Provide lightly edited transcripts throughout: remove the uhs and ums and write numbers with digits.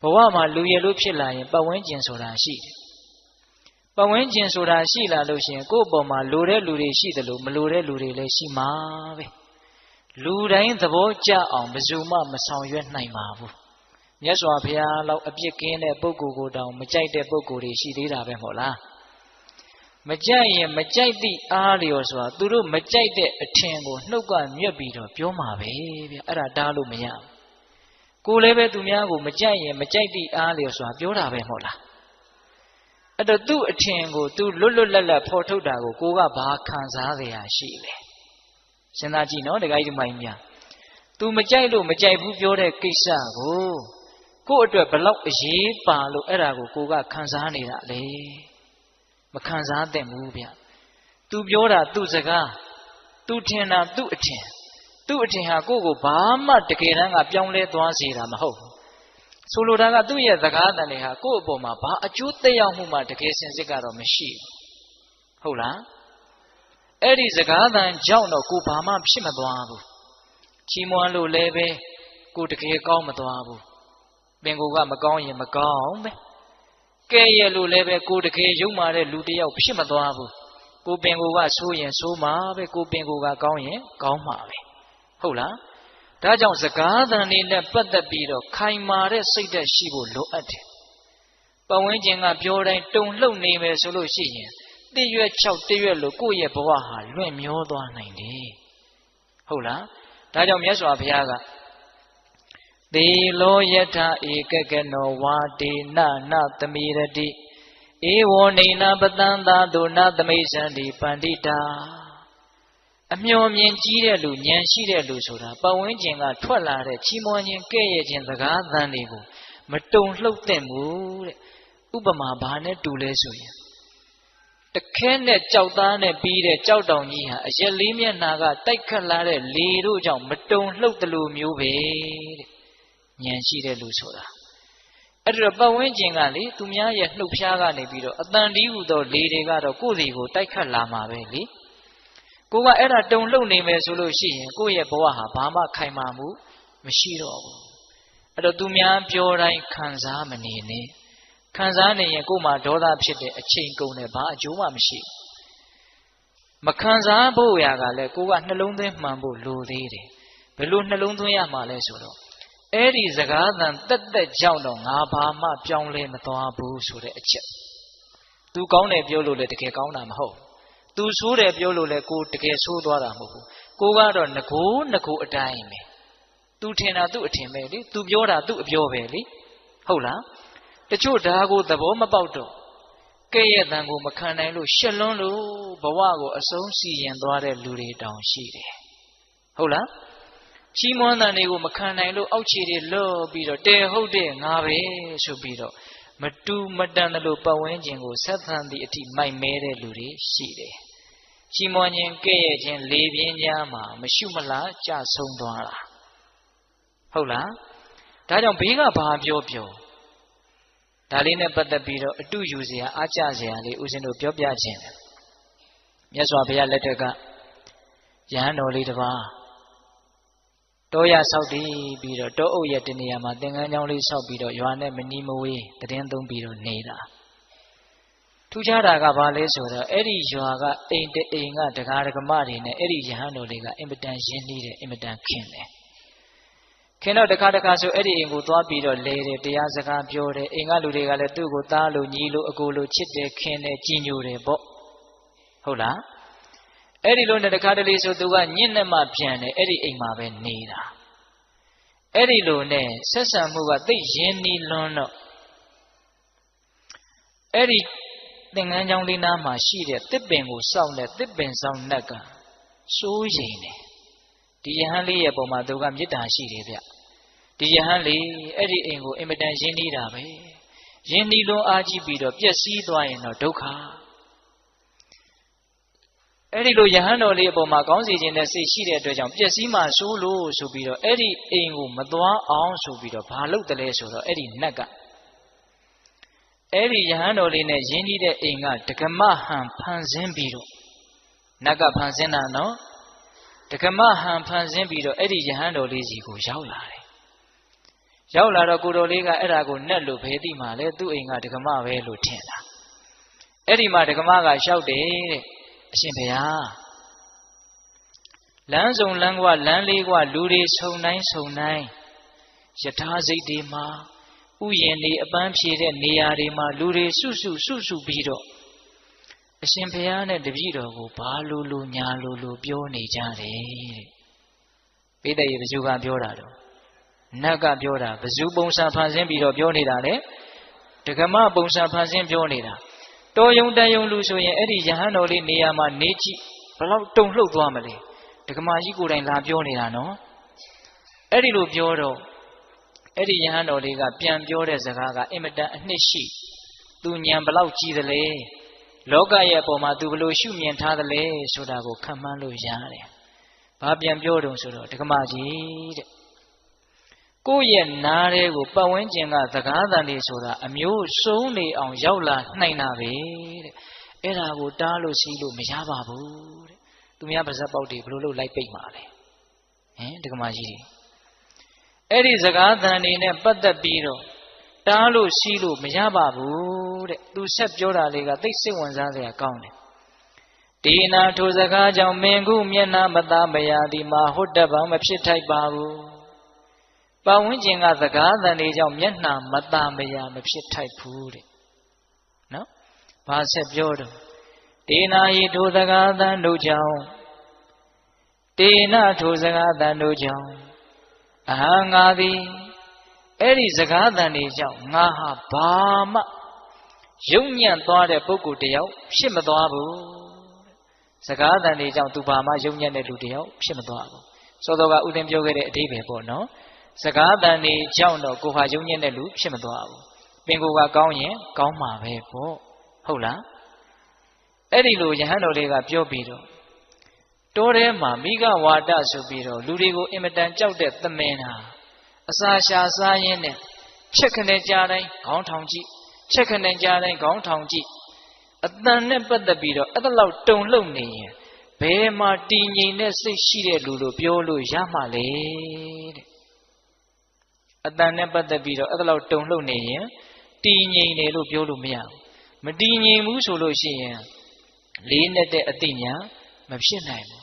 ဘဝမှာလူရလို့ဖြစ်လာရင်ပတ်ဝန်းကျင်ဆိုတာရှိတယ်ပတ်ဝန်းကျင်ဆိုတာရှိလာလို့ရှိရင်ကိုယ့်အပေါ်မှာလိုတဲ့လူတွေရှိတယ်လို့မလိုတဲ့လူတွေလည်းရှိမှာပဲလူတိုင်းသဘောကျအောင်ဘယ်သူမှမဆောင်ရွက်နိုင်ပါဘူးမြတ်စွာဘုရားလောက်အပြစ်ကင်းတဲ့ပုဂ္ဂိုလ်ကိုတောင်မကြိုက်တဲ့ပုဂ္ဂိုလ်တွေရှိသေးတာပဲမဟုတ်လားမကြိုက်ရင်မကြိုက်သည့်အားလျော်ဆိုတာသူတို့မကြိုက်တဲ့အထင်ကိုနှုတ်ကမြက်ပြီးတော့ပြောမှာပဲဗျအဲ့ဒါတားလို့မရဘူးကိုလည်းပဲသူများကိုမကြိုက်ရင်မကြိုက်သည့်အားလျော်ဆိုတာပြောတာပဲမဟုတ်လားအဲ့တော့သူ့အထင်ကိုသူလွတ်လွတ်လပ်လပ်ဖော်ထုတ်တာကိုကဘာခံစားရရှိလဲစဉ်းစားကြည့်နော်တခါကြီးဒီမိုင်းများသူမကြိုက်လို့မကြိုက်ဘူးပြောတဲ့ကိစ္စကိုယ့်အတွက်ဘလောက်အရေးပါလို့အဲ့ဒါကိုကခံစားနေတာလေမခံစားသင့်ဘူးဗျသူပြောတာသူ့စကားသူထင်တာသူ့အထင်ဟာကိုယ့်ကိုဘာမှတကယ်တမ်းကပြောင်းလဲသွားစေတာမဟုတ်ဘူးဆိုလိုတာကသူ့ရဲ့စကားတန်တွေဟာကိုယ့်အပေါ်မှာဘာအကျိုးသက်ရောက်မှုမှတကယ်စင်စစ်ကတော့မရှိဘူးဟုတ်လားအဲ့ဒီစကားတန်ကြောင့်တော့ကိုဘာမှဖြစ်မသွားဘူးချီးမွမ်းလို့လည်းပဲကိုတကယ်ကောင်းမသွားဘူးပင်ကိုကမကောင်းရင်မကောင်းပဲကဲရဲ့လို့လည်းပဲကိုတကယ်ယုံမာတဲ့လူတယောက်ဖြစ်မသွားဘူးကိုပင်ကိုကဆိုးရင်ဆိုးမှာပဲကိုပင်ကိုကကောင်းရင်ကောင်းမှာပဲဟုတ်လားဒါကြောင့်စကားသံတွေနဲ့ပတ်သက်ပြီးတော့ခိုင်မာတဲ့စိတ်ဓာတ်ရှိဖို့လိုအပ်တယ်ပတ်ဝန်းကျင်ကပြောတိုင်းတုံလှုပ်နေမယ်ဆိုလို့ရှိရင်တစ်ရွက်6တစ်ရွက်လို့ကိုယ့်ရဲ့ဘဝဟာလွင့်မျောသွားနိုင်တယ်ဟုတ်လားဒါကြောင့်မြတ်စွာဘုရားကသေလောယထဧကကနောဝါဒေနနသမိရတိဧဝောနေနပတံသာတုနသမိစံတိပန္တိတာအမျှော်မြင်ကြီးတဲ့လူဉာဏ်ရှိတဲ့လူဆိုတာပတ်ဝန်းကျင်ကထွက်လာတဲ့ချီးမွမ်းခြင်းကဲ့ရဲ့ခြင်းစကားသံတွေကိုမတုံလှုပ်သင့်ဘူးတဲ့ဥပမာဘာနဲ့တူလဲဆိုရင်တခဲနဲ့ကြောက်သားနဲ့ပြီးတဲ့ကြောက်တောင်ကြီးဟာအရက်လေးမျက်နှာကတိုက်ခတ်လာတဲ့လေတို့ကြောင့်မတုံလှုပ်တယ်လို့မျိုးပဲတဲ့ဉာဏ်ရှိတဲ့လူဆိုတာအဲ့ဒါပတ်ဝန်းကျင်ကလေသူများရဲ့နှုတ်ဖျားကနေပြီးတော့အတန်တီးဟူသောလေတွေကတော့ကိုယ်စီကိုတိုက်ခတ်လာမှာပဲလေကိုကအဲ့ဒါတုံလှုပ်နေမယ်ဆိုလို့ရှိရင်ကိုယ့်ရဲ့ဘဝဟာဘာမှခိုင်မာမှုမရှိတော့ဘူးအဲ့တော့သူများပြောတိုင်းခံစားမနေနဲ့ခံစားနေရင်ကိုယ်မှာဒေါသဖြစ်တဲ့အချိန်ကုန်တယ်ဘာအကျိုးမှမရှိမခံစားဖို့ရာကလည်းကိုကနှလုံးသွင်းမှန်ဖို့လိုသေးတယ်ဘယ်လိုနှလုံးသွင်းရမှာလဲဆိုတော့အဲ့ဒီစကားသံတက်ကြောင့်တော့ငါဘာမှပြောင်းလဲမသွားဘူးဆိုတဲ့အချက်သူကောင်းတယ်ပြောလို့လည်းတကယ်ကောင်းတာမဟုတ်သူဆိုးတယ်ပြောလို့လည်းကိုတကယ်ဆိုးသွားတာမဟုတ်ဘူးကိုကတော့ငကိုအတိုင်းပဲသူထင်တာသူ့အထင်ပဲလေသူပြောတာသူ့အပြောပဲလေဟုတ်လားတချို့ဒါကိုသဘောမပေါက်တော့ကဲ့ရဲ့တန်ကိုမခံနိုင်လို့ရှက်လွန်းလို့ဘဝကိုအဆုံးစီရင်သွားတဲ့လူတွေတောင်ရှိတယ်ဟုတ်လားချီးမွမ်းတဲ့တွေကိုမခံနိုင်လို့အောက်ခြေတွေလော့ပြီးတော့တဲဟုတ်တဲ့ငါပဲဆိုပြီးတော့မတူမတန်တယ်လို့ပတ်ဝန်းကျင်ကိုဆက်ဆံသည့်အထိမိုက်မဲတဲ့လူတွေရှိတယ်ချီးမွမ်းခြင်းကဲ့ရဲ့ခြင်းလေပြင်းကြားမှာမရှုမလားကြဆုံးသွားတာဟုတ်လားဒါကြောင့်ဘေးကဘာပြောဒါလေးနဲ့ပတ်သက်ပြီးတော့အတူယူစရာအားကျစရာလေးဦးဇင်းတို့ပြောပြခြင်းတယ်မြတ်စွာဘုရားလက်ထက်ကယဟန်တော်လေးတစ်ပါးတောရဆောက်တည်ပြီးတော့တောအုပ်ရဲ့တနေရာမှာသင်္ကန်းကျောင်းလေးဆောက်ပြီးတော့ရွာနဲ့မနီးမဝေးတည်င်းသုံးပြီးတော့နေတာထူးခြားတာကဘာလဲဆိုတော့အဲ့ဒီရွာကအိမ်တအိမ်ကဒကာဒကမတွေနဲ့အဲ့ဒီယဟန်တော်လေးကအင်မတန်ရင်းနှီးတယ်အင်မတန်ခင်တယ်ခင်တော့တခါဆိုအဲ့ဒီအိမ်ကိုသွားပြီးတော့လဲတယ်တရားစကားပြောတယ်အိမ်ကလူတွေကလည်းသူ့ကိုသားလို့ညီလို့အကိုလို့ချစ်တယ်ခင်တယ်ကြည်ညိုတယ်ပေါ့ဟုတ်လားအဲ့ဒီလိုနဲ့တခါတလေဆိုသူကညင့်နဲ့မှပြန်တယ်အဲ့ဒီအိမ်မှာပဲနေတာအဲ့ဒီလိုနဲ့ဆက်ဆံမှုကသိရင်းနှီးလွန်းတော့အဲ့ဒီသင်္ကန်းကျောင်းလေးနားမှာရှိတဲ့တစ်ပင်ကိုစောင့်တဲ့တစ်ပင်ဆောင်နှက်ကစိုးရိမ်တယ်ဒီယဟန်လေးရဲ့ပုံမှာသူကမေတ္တာရှိတယ်ဗျဒီယဟန်လေးအဲ့ဒီအိမ်ကိုအင်မတန်ရင်းနှီးတာပဲရင်းနှီးလွန်းအားကြီးပြီးတော့ပျက်စီးသွားရင်တော့ဒုက္ခအဲ့ဒီလိုယဟန်တော်လေးအပေါ်မှာကောင်းစီခြင်းနဲ့စိတ်ရှိတဲ့အတွက်ကြောင့်ပျက်စီးမှဆိုးလို့ဆိုပြီးတော့အဲ့ဒီအိမ်ကိုမသွားအောင်ဆိုပြီးတော့ဘာလုပ်တယ်လဲဆိုတော့အဲ့ဒီနတ်ကအဲ့ဒီယဟန်တော်လေးနဲ့ရင်းနှီးတဲ့အိမ်ကဒကမဟန်ဖန်ဆင်းပြီးတော့နတ်ကဖန်ဆင်းတာနော်ဒကမဟန်ဖန်ဆင်းပြီးတော့အဲ့ဒီယဟန်တော်လေးစီကိုရောက်လာတယ် ရောက်လာတော့ကိုတော်လေးကအဲ့ဒါကိုနှက်လို့ဘယ်သိမှလဲသူ့အိမ်ကဒကမပဲလို့ထင်တာအဲ့ဒီမှာဒကမကလျှောက်တယ်တဲ့အရှင်ဘုရားလမ်းစုံလမ်းကွာလမ်းလေးကွာလူတွေဆုံတိုင်းဆုံတိုင်းယထာစိတ်တွေမှာဥယျာဉ်တွေအပန်းဖြေတဲ့နေရာတွေမှာလူတွေစုပြီးတော့အရှင်ဘုရားနဲ့တပည့်တော်ကိုဘာလို့ညာလို့ပြောနေကြတယ်တဲ့ပိဋကရေဘယ်သူကပြောတာတော့နတ်ကပြောတာဘယ်သူပုံစံဖန်ဆင်းပြီးတော့ပြောနေတာလဲဒကမပုံစံဖန်ဆင်းပြောနေတာတော်ယုံတန်ယုံလူဆိုရင်အဲ့ဒီယဟန်တော်လေးနေရာမှာနေကြည့်ဘလောက်တုန်လှုပ်သွားမလဲဒကမကြီးကိုယ်တိုင်လာပြောနေတာနော်အဲ့ဒီလိုပြောတော့အဲ့ဒီယဟန်တော်လေးကပြန်ပြောတဲ့စကားကအင်မတန်အနှစ်ရှိသူဉာဏ်ဘလောက်ကြီးသလဲလောကရဲ့အပေါ်မှာသူဘလို့ရှုမြင်ထားသလဲဆိုတာကိုခံမှန်းလို့ရတယ်။ဘာပြန်ပြောတုံဆိုတော့ဒကမကြီးတဲ့ကိုယ့်ရဲ့နားထဲကိုပတ်ဝန်းကျင်ကစကားသံတွေဆိုတာအမျိုးစုံနေအောင်ရောက်လာနိုင်တာပဲတဲ့။အဲ့ဒါကိုတားလို့စီးလို့မရပါဘူးတဲ့။သူများပါဇက်ပေါက်တွေဘလို့လို့လိုက်ပိတ်မှာလဲ။ဟင်ဒကမကြီးအဲ့ဒီစကားသံတွေနဲ့ပတ်သက်ပြီးတော့တားလို့စီးလို့မရပါဘူးတဲ့သူဆက်ပြောတာလေးကသိစိတ်ဝင်စားစရာကောင်းတယ်ဒီနာထိုစကားကြောင့်မင်းခုမျက်နှာမသားမရသည်မှာဟုတ်တတ်ပါမဖြစ်ထိုက်ပါဘူးပတ်ဝန်းကျင်ကစကားသံတွေကြောင့်မျက်နှာမသားမရမဖြစ်ထိုက်ဘူးတဲ့နော်ဘာဆက်ပြောတော့ဒီနာဤထိုစကားသံတို့ကြောင့်ဒီနာထိုစကားသံတို့ကြောင့်အဟံငါသည်အဲ့ဒီစကားသံတွေကြောင့်ငါဟာဘာမှယုံညံ့သွားတဲ့ပုဂ္ဂိုလ်တယောက်ဖြစ်မသွားဘူးစကားသံတွေကြောင့်သူဘာမှယုံညံ့တဲ့လူတယောက်ဖြစ်မသွားဘူးစောစောကဥတင်ပြောခဲ့တဲ့အဓိပ္ပာယ်ပေါ့နော်စကားသံတွေကြောင့်တော့ကိုဟာယုံညံ့တဲ့လူဖြစ်မသွားဘူးပင်ကိုယ်ကကောင်းရင်ကောင်းမှာပဲပေါ့ဟုတ်လားအဲ့ဒီလိုယဟန်တော်လေးကပြောပြီးတော့တောထဲမှာမိဂဝါဒဆိုပြီးတော့လူတွေကိုအင်မတန်ကြောက်တဲ့သမင်ဟာအစာရှာစားရင်းနဲ့ချက်ခနဲ့ကြားတိုင်းခေါင်းထောင်ကြည့်ချက်ခနဲ့ကြားတိုင်းခေါင်းထောင်ကြည့်အတန်နဲ့ပတ်သက်ပြီးတော့အဲ့ဒါလောက်တုန်လှုပ်နေရင်ဘယ်မှာတည်ငြိမ်တဲ့စိတ်ရှိတဲ့လူလို့ပြောလို့ရမှာလဲတဲ့အတန်နဲ့ပတ်သက်ပြီးတော့အဲ့ဒါလောက်တုန်လှုပ်နေရင်တည်ငြိမ်တယ်လို့ပြောလို့မရဘူးမတည်ငြိမ်ဘူးဆိုလို့ရှိရင်လေးနဲ့တဲ့အသိဉာဏ်မဖြစ်နိုင်ဘူး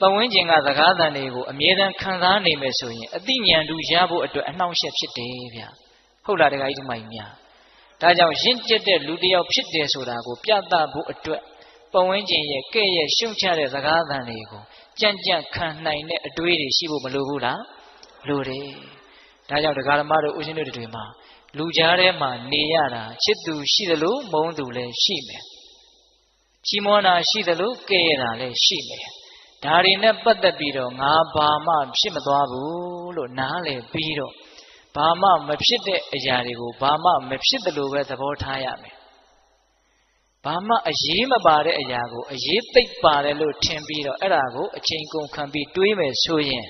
ပတ်ဝန်းကျင်ကစကားသံတွေကိုအမြဲတမ်းခံစားနေမယ်ဆိုရင်အသိဉာဏ်တူရဖို့အတွက်အနှောင့်အယှက်ဖြစ်တယ်ဗျဟုတ်လားတခါကြီးဒီမိုင်များဒါကြောင့်ရင့်ကျက်တဲ့လူတစ်ယောက်ဖြစ်တယ်ဆိုတာကိုပြသဖို့အတွက်ပတ်ဝန်းကျင်ရဲ့ကဲ့ရဲ့ရှုံချတဲ့စကားသံတွေကိုကြံ့ကြံ့ခံနိုင်တဲ့အတွေးတွေရှိဖို့မလိုဘူးလားလိုတယ်ဒါကြောင့်ဒကာဓမ္မတို့ဦးဇင်းတို့တွေမှာလူကြားထဲမှာနေရတာချစ်သူရှိသလိုမုန်းသူလည်းရှိမယ်ချီးမွမ်းတာရှိသလိုကဲ့ရဲ့တာလည်းရှိမယ်ဒါတွေနဲ့ပတ်သက်ပြီးတော့ငါဘာမှဖြစ်မသွားဘူးလို့နားလည်ပြီးတော့ဘာမှမဖြစ်တဲ့အရာတွေကိုဘာမှမဖြစ်တယ်လို့ပဲသဘောထားရမယ်ဘာမှအရေးမပါတဲ့အရာကိုအရေးသိပ်ပါတယ်လို့ထင်ပြီးတော့အဲ့ဒါကိုအချိန်ကုန်ခံပြီးတွေးမယ်ဆိုရင်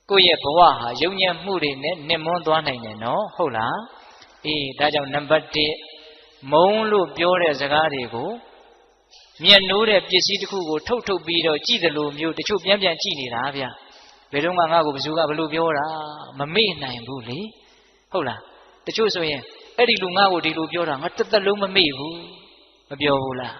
ကိုယ့်ရဲ့ဘဝဟာယုံညံ့မှုတွေနဲ့နှင်မွန်းသွားနိုင်တယ်နော်ဟုတ်လားအေးဒါကြောင့်နံပါတ်1မုံလို့ပြောတဲ့စကားတွေကိုမျက်နှိုးတဲ့ပစ္စည်းတစ်ခုကိုထုတ်ပြီးတော့ကြည့်တယ်လို့မျိုးတချို့ပြန်ကြည့်နေတာဗျဘယ်တော့မှငါ့ကိုဘယ်သူကဘလို့ပြောတာမမေ့နိုင်ဘူးလေဟုတ်လားတချို့ဆိုရင်အဲ့ဒီလူငါ့ကိုဒီလိုပြောတာငါတစ်သက်လုံးမမေ့ဘူးမပြောဘူးလား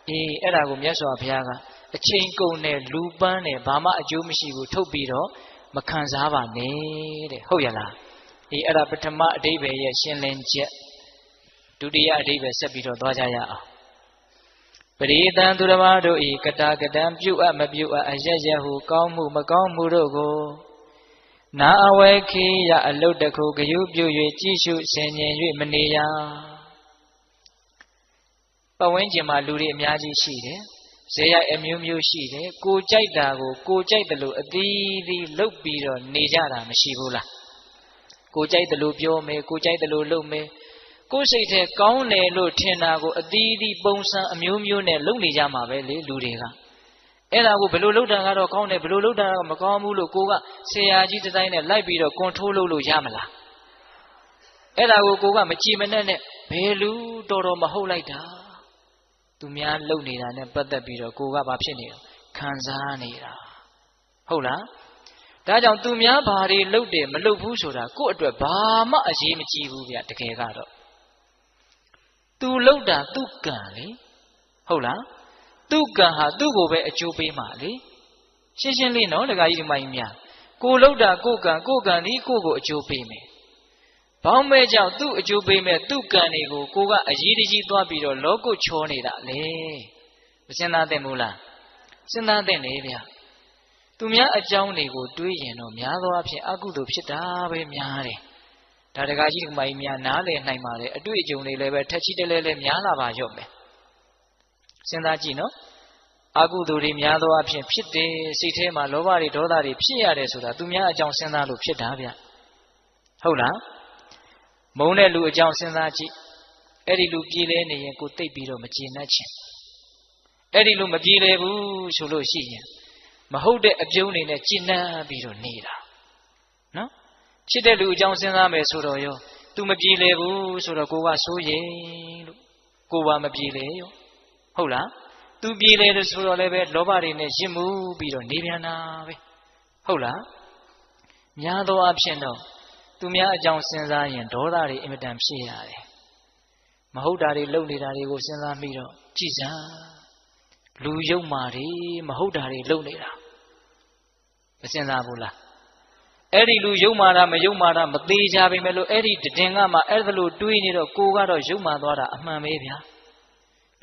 အေးအဲ့ဒါကိုမြတ်စွာဘုရားကအချိန်ကုန်တဲ့လူပန်းနဲ့ဘာမှအကျိုးမရှိဘူးထုတ်ပြီးတော့မခံစားပါနဲ့တဲ့ဟုတ်ရလားအေးအဲ့ဒါပထမအဓိပ္ပာယ်ရဲ့ရှင်းလင်းချက်ဒုတိယအဓိပ္ပာယ်ဆက်ပြီးတော့သွားကြရအောင်ပရိသံသူတော်ဘာတို့ဤကတာကတံပြုတ်အပ်မပြုတ်အပ်အရရဟုကောင်းမှုမကောင်းမှုတို့ကိုနာအဝဲခိယအလုတ်တခုဂယုပြု၍ကြည်ရှုဆင်ញင်၍မနေရပတ်ဝန်းကျင်မှာလူတွေအများကြီးရှိတယ်ဇေယျအမျိုးမျိုးရှိတယ်ကိုကြိုက်တာကိုကိုကြိုက်တယ်လို့အသီးသီးလုပ်ပြီးတော့နေကြတာမရှိဘူးလားကိုကြိုက်တယ်လို့ပြောမယ်ကိုကြိုက်တယ်လို့လုပ်မယ်ကိုယ်စိတ်ထဲကောင်းတယ်လို့ထင်တာကိုအသီးသီးပုံစံအမျိုးမျိုးနဲ့လုပ်နေကြမှာပဲလေလူတွေကအဲ့ဒါကိုဘယ်လိုလုပ်တာကတော့ကောင်းတယ်ဘယ်လိုလုပ်တာကမကောင်းဘူးလို့ကိုကဆရာကြီးတစ်တိုင်းနဲ့လိုက်ပြီးတော့ကွန်ထရိုးလုပ်လို့ရမလားအဲ့ဒါကိုကမကြည်မနဲ့ဘယ်လူတော်မဟုတ်လိုက်တာသူများလုပ်နေတာနဲ့ပတ်သက်ပြီးတော့ကိုကဘာဖြစ်နေလဲခံစားနေတာဟုတ်လား ဒါကြောင့်သူများဘာတွေလှုပ်တယ်မလှုပ်ဘူးဆိုတာကိုယ့်အတွက်ဘာမှအရေးမကြီးဘူးဗျတကယ်ကတော့သူလှုပ်တာသူ့ကံလေဟုတ်လားသူ့ကံဟာသူ့ကိုပဲအကျိုးပေးမှာလေရှင်းရှင်းလေးနော်ဒကာကြီးဒီမကြီးများကိုလှုပ်တာကိုယ်ကံဒီကိုကိုအကျိုးပေးမယ်ဘောင်းမဲကြောင့်သူ့အကျိုးပေးမဲ့သူ့ကံတွေကိုကိုကအရေးတကြီးသွားပြီးတော့လောကုတ်ချောနေတာလေမစဉ်းစားသင့်ဘူးလားစဉ်းစားသင့်လေဗျသူများအကြောင်းတွေကိုတွေးရင်တော့များသောအားဖြင့်အကုသိုလ်ဖြစ်တာပဲများတယ်ဒါတကားကြီးဒီမကြီးများနားလည်နိုင်ပါလေအတွေ့အကြုံတွေလည်းပဲထက်ချီတလဲလဲများလာပါရော့မယ်စဉ်းစားကြည့်နော်အကုသိုလ်တွေများသောအားဖြင့်ဖြစ်တယ်စိတ်ထဲမှာလောဘတွေဒေါသတွေဖြစ်ရတယ်ဆိုတာသူများအကြောင်းစဉ်းစားလို့ဖြစ်တာဗျဟုတ်လားမုန်းတဲ့လူအကြောင်းစဉ်းစားကြည့်အဲ့ဒီလူပြေးလဲနေရင်ကိုသိပ်ပြီးတော့မကျေနပ်ချင်အဲ့ဒီလူမပြေးလဲဘူးဆိုလို့ရှိရင်မဟုတ်တဲ့အပြုံးတွေနဲ့ကျေနပ်ပြီးတော့နေတာနော်ချစ်တဲ့လူအကြောင်းစဉ်းစားမယ်ဆိုတော့ရောသူမပြေးလဲဘူးဆိုတော့ကိုကစိုးရိမ်လို့ကိုပါမပြေးလဲရောဟုတ်လားသူပြေးလဲလို့ဆိုတော့လည်းပဲလောဘတွေနဲ့ရစ်မှုပြီးတော့နေပြန်တာပဲဟုတ်လားများသောအားဖြင့်တော့သူများအကြောင်းစဉ်းစားရင်ဒေါသတွေအင်မတန်ဖြစ်ရတယ်မဟုတ်တာတွေလုပ်နေတာတွေကိုစဉ်းစားပြီးတော့ကြည်စမ်းလူယုံမာတွေမဟုတ်တာတွေလုပ်နေတာမစဉ်းစားဘူးလားအဲ့ဒီလူယုံမာတာမယုံမာတာမသေးကြပါပဲလို့အဲ့ဒီတည်ငါမှအဲ့ဒါလို့တွေးနေတော့ကိုကတော့ယုံမာသွားတာအမှန်ပဲဗျာ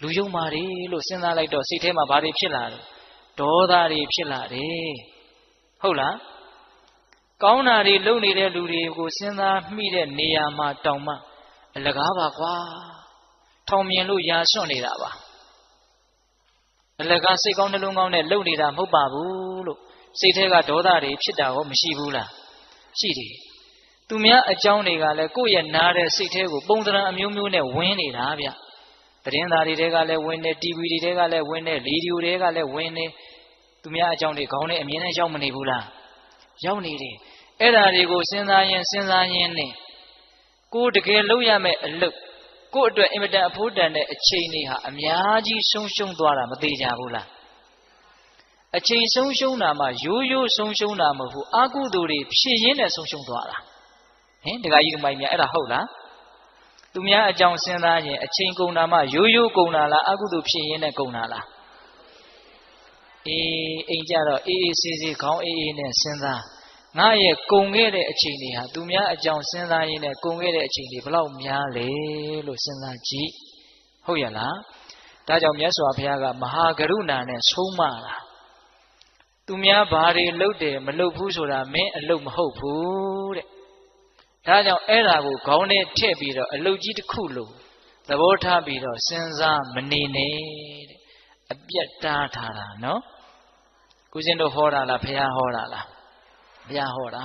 လူယုံမာတွေလို့စဉ်းစားလိုက်တော့စိတ်ထဲမှာဘာတွေဖြစ်လာလဲဒေါသတွေဖြစ်လာတယ်ဟုတ်လားကောင်းတာတွေလုပ်နေတဲ့လူတွေကိုစဉ်းစားမိတဲ့နေရာမှာတောင်မှအလကားပါကွာထောင်မြင်လို့ရာစွန့်နေတာပါအလကားစိတ်ကောင်းနှလုံးကောင်းနဲ့လုပ်နေတာမဟုတ်ပါဘူးလို့စိတ်ထဲကဒေါသတွေဖြစ်တာရောမရှိဘူးလားရှိတယ်သူများအကြောင်းတွေကလည်းကိုယ့်ရဲ့နားတဲ့စိတ်ထဲကိုပုံသဏ္ဍာန်အမျိုးမျိုးနဲ့ဝင်နေတာဗျသတင်းသားတွေကလည်းဝင်နေ TV တွေကလည်းဝင်နေရေဒီယိုတွေကလည်းဝင်နေသူများအကြောင်းတွေခေါင်းနဲ့အမြင်နဲ့ရောက်မနေဘူးလားရောက်နေတယ်အဲ့ဓာတွေကိုစဉ်းစားရင်နဲ့ကိုတကယ်လုပ်ရမယ့်အလုပ်ကိုအတွက်အင်မတန်အဖို့တန်တဲ့အချိန်တွေဟာအများကြီးဆုံးရှုံးသွားတာမသေးကြဘူးလားအချိန်ဆုံးရှုံးတာမှရိုးရိုးဆုံးရှုံးတာမဟုတ်ဘူးအကုသိုလ်တွေဖြစ်ရင်းနဲ့ဆုံးရှုံးသွားတာဟင်ဒကာကြီးဒီမိုင်းများအဲ့ဒါဟုတ်လားသူများအကြောင်းစဉ်းစားရင်အချိန်ကုန်တာမှရိုးရိုးကုန်တာလားအကုသိုလ်ဖြစ်ရင်းနဲ့ကုန်တာလားအိမ်ကြတော့အေးအေးဆေးဆေးခေါင်းအေးအေးနဲ့စဉ်းစားငါရဲ့ကုန်ခဲ့တဲ့အချိန်တွေဟာသူများအကြောင်းစဉ်းစားရင်းနဲ့ကုန်ခဲ့တဲ့အချိန်တွေဘလောက်များလဲလို့စဉ်းစားကြည့်ဟုတ်ရလားဒါကြောင့်မြတ်စွာဘုရားကမဟာကရုဏာနဲ့ဆုံးမတာသူများဘာတွေလုပ်တယ်မလုပ်ဘူးဆိုတာမင်းအလုပ်မဟုတ်ဘူးတဲ့ဒါကြောင့်အဲ့ဒါကိုခေါင်းထဲထည့်ပြီးတော့အလုပ်ကြီးတစ်ခုလို့သဘောထားပြီးတော့စဉ်းစားမနေနဲ့တဲ့အပြတ်တားထားတာနော်ကိုရှင်တို့ဟောတာလားဘုရားဟောတာလားဘုရားဟောတာ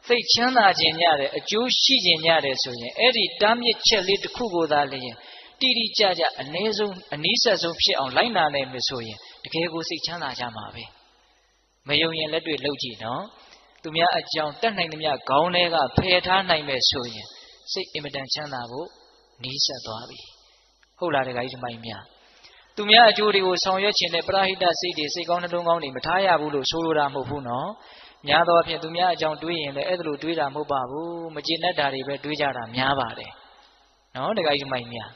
စိတ်ချမ်းသာခြင်းညတဲ့အကျိုးရှိခြင်းညတဲ့ဆိုရင်အဲ့ဒီတားမြစ်ချက်လေးတစ်ခုကိုသာလျင်တိတိကျကျအနည်းဆုံးအနည်းဆက်ဆုံးဖြစ်အောင်လိုက်နာနိုင်မယ်ဆိုရင်တကယ်ကိုစိတ်ချမ်းသာကြမှာပဲမယုံရင်လက်တွေ့လှုပ်ကြည့်နော်သူများအကြောင်းတတ်နိုင်သမျှခေါင်းထဲကဖယ်ထားနိုင်မယ်ဆိုရင်စိတ်အင်မတန်ချမ်းသာဖို့နီးစပ်သွားပြီဟုတ်လားတခါကြီးဒီမိုင်းများသူများအကျိုးတွေကိုဆောင်ရွက်ခြင်းနဲ့ပရဟိတစိတ်တွေစိတ်ကောင်းနှလုံးကောင်းတွေမထားရဘူးလို့ဆိုလိုတာမဟုတ်ဘူးနော်များသောအားဖြင့်သူများအကြောင်းတွေးရင်လည်းအဲ့ဒါလိုတွေးတာမဟုတ်ပါဘူးမကျေနပ်တာတွေပဲတွေးကြတာများပါတယ်နော်တခါကြီးဒီမိုင်းများ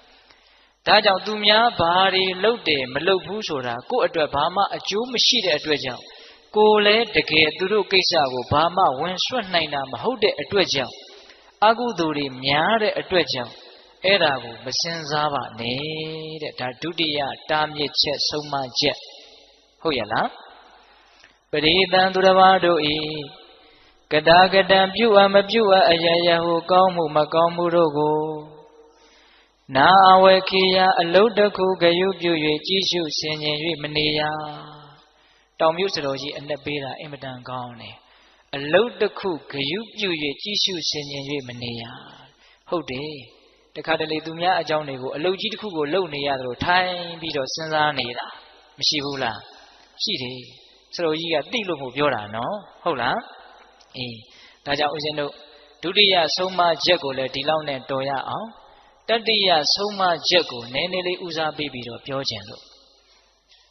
ဒါကြောင့်သူများဘာတွေလုပ်တယ်မလုပ်ဘူးဆိုတာကိုယ့်အတွက်ဘာမှအကျိုးမရှိတဲ့အတွက်ကြောင့်ကိုယ်လည်းတကယ်သူတို့ကိစ္စကိုဘာမှဝင်ဆွတ်နိုင်တာမဟုတ်တဲ့အတွက်ကြောင့်အကုသိုလ်တွေများတဲ့အတွက်ကြောင့်အဲ့ဒါကိုမစင်စားပါနဲ့တဲ့ဒါဒုတိယတားမြစ်ချက်ဆုံးမချက်ဟုတ်ရလားပရိသံသူတစ်ပါးတို့ဤကတာကတံပြုအပ်မပြုအပ်အယယဟုကောင်းမှုမကောင်းမှုတို့ကိုနာအဝေခိယအလုတ်တစ်ခုဂယုပြု၍ကြီးစုဆင်ញင်၍မနေရတောင်မြုပ်စတော်ကြီးအနှက်ပေးတာအင်မတန်ကောင်းတယ်အလုတ်တစ်ခုဂယုပြု၍ကြီးစုဆင်ញင်၍မနေရဟုတ်တယ်တခါတလေသူများအကြောင်းတွေကိုအလုတ်ကြီးတစ်ခုကိုလုပ်နေရတယ်လို့ထိုင်ပြီးတော့စဉ်းစားနေတာမရှိဘူးလားရှိတယ်စတော်ကြီးကသိလို့မို့ပြောတာနော်ဟုတ်လားအေးဒါကြောင့်ဦးဇင်းတို့ဒုတိယဆုံးမချက်ကိုလည်းဒီလောက်နဲ့တော်ရအောင်တတိယဆုံးမချက်ကိုနည်းနည်းလေးဦးစားပေးပြီးတော့ပြောခြင်းလို့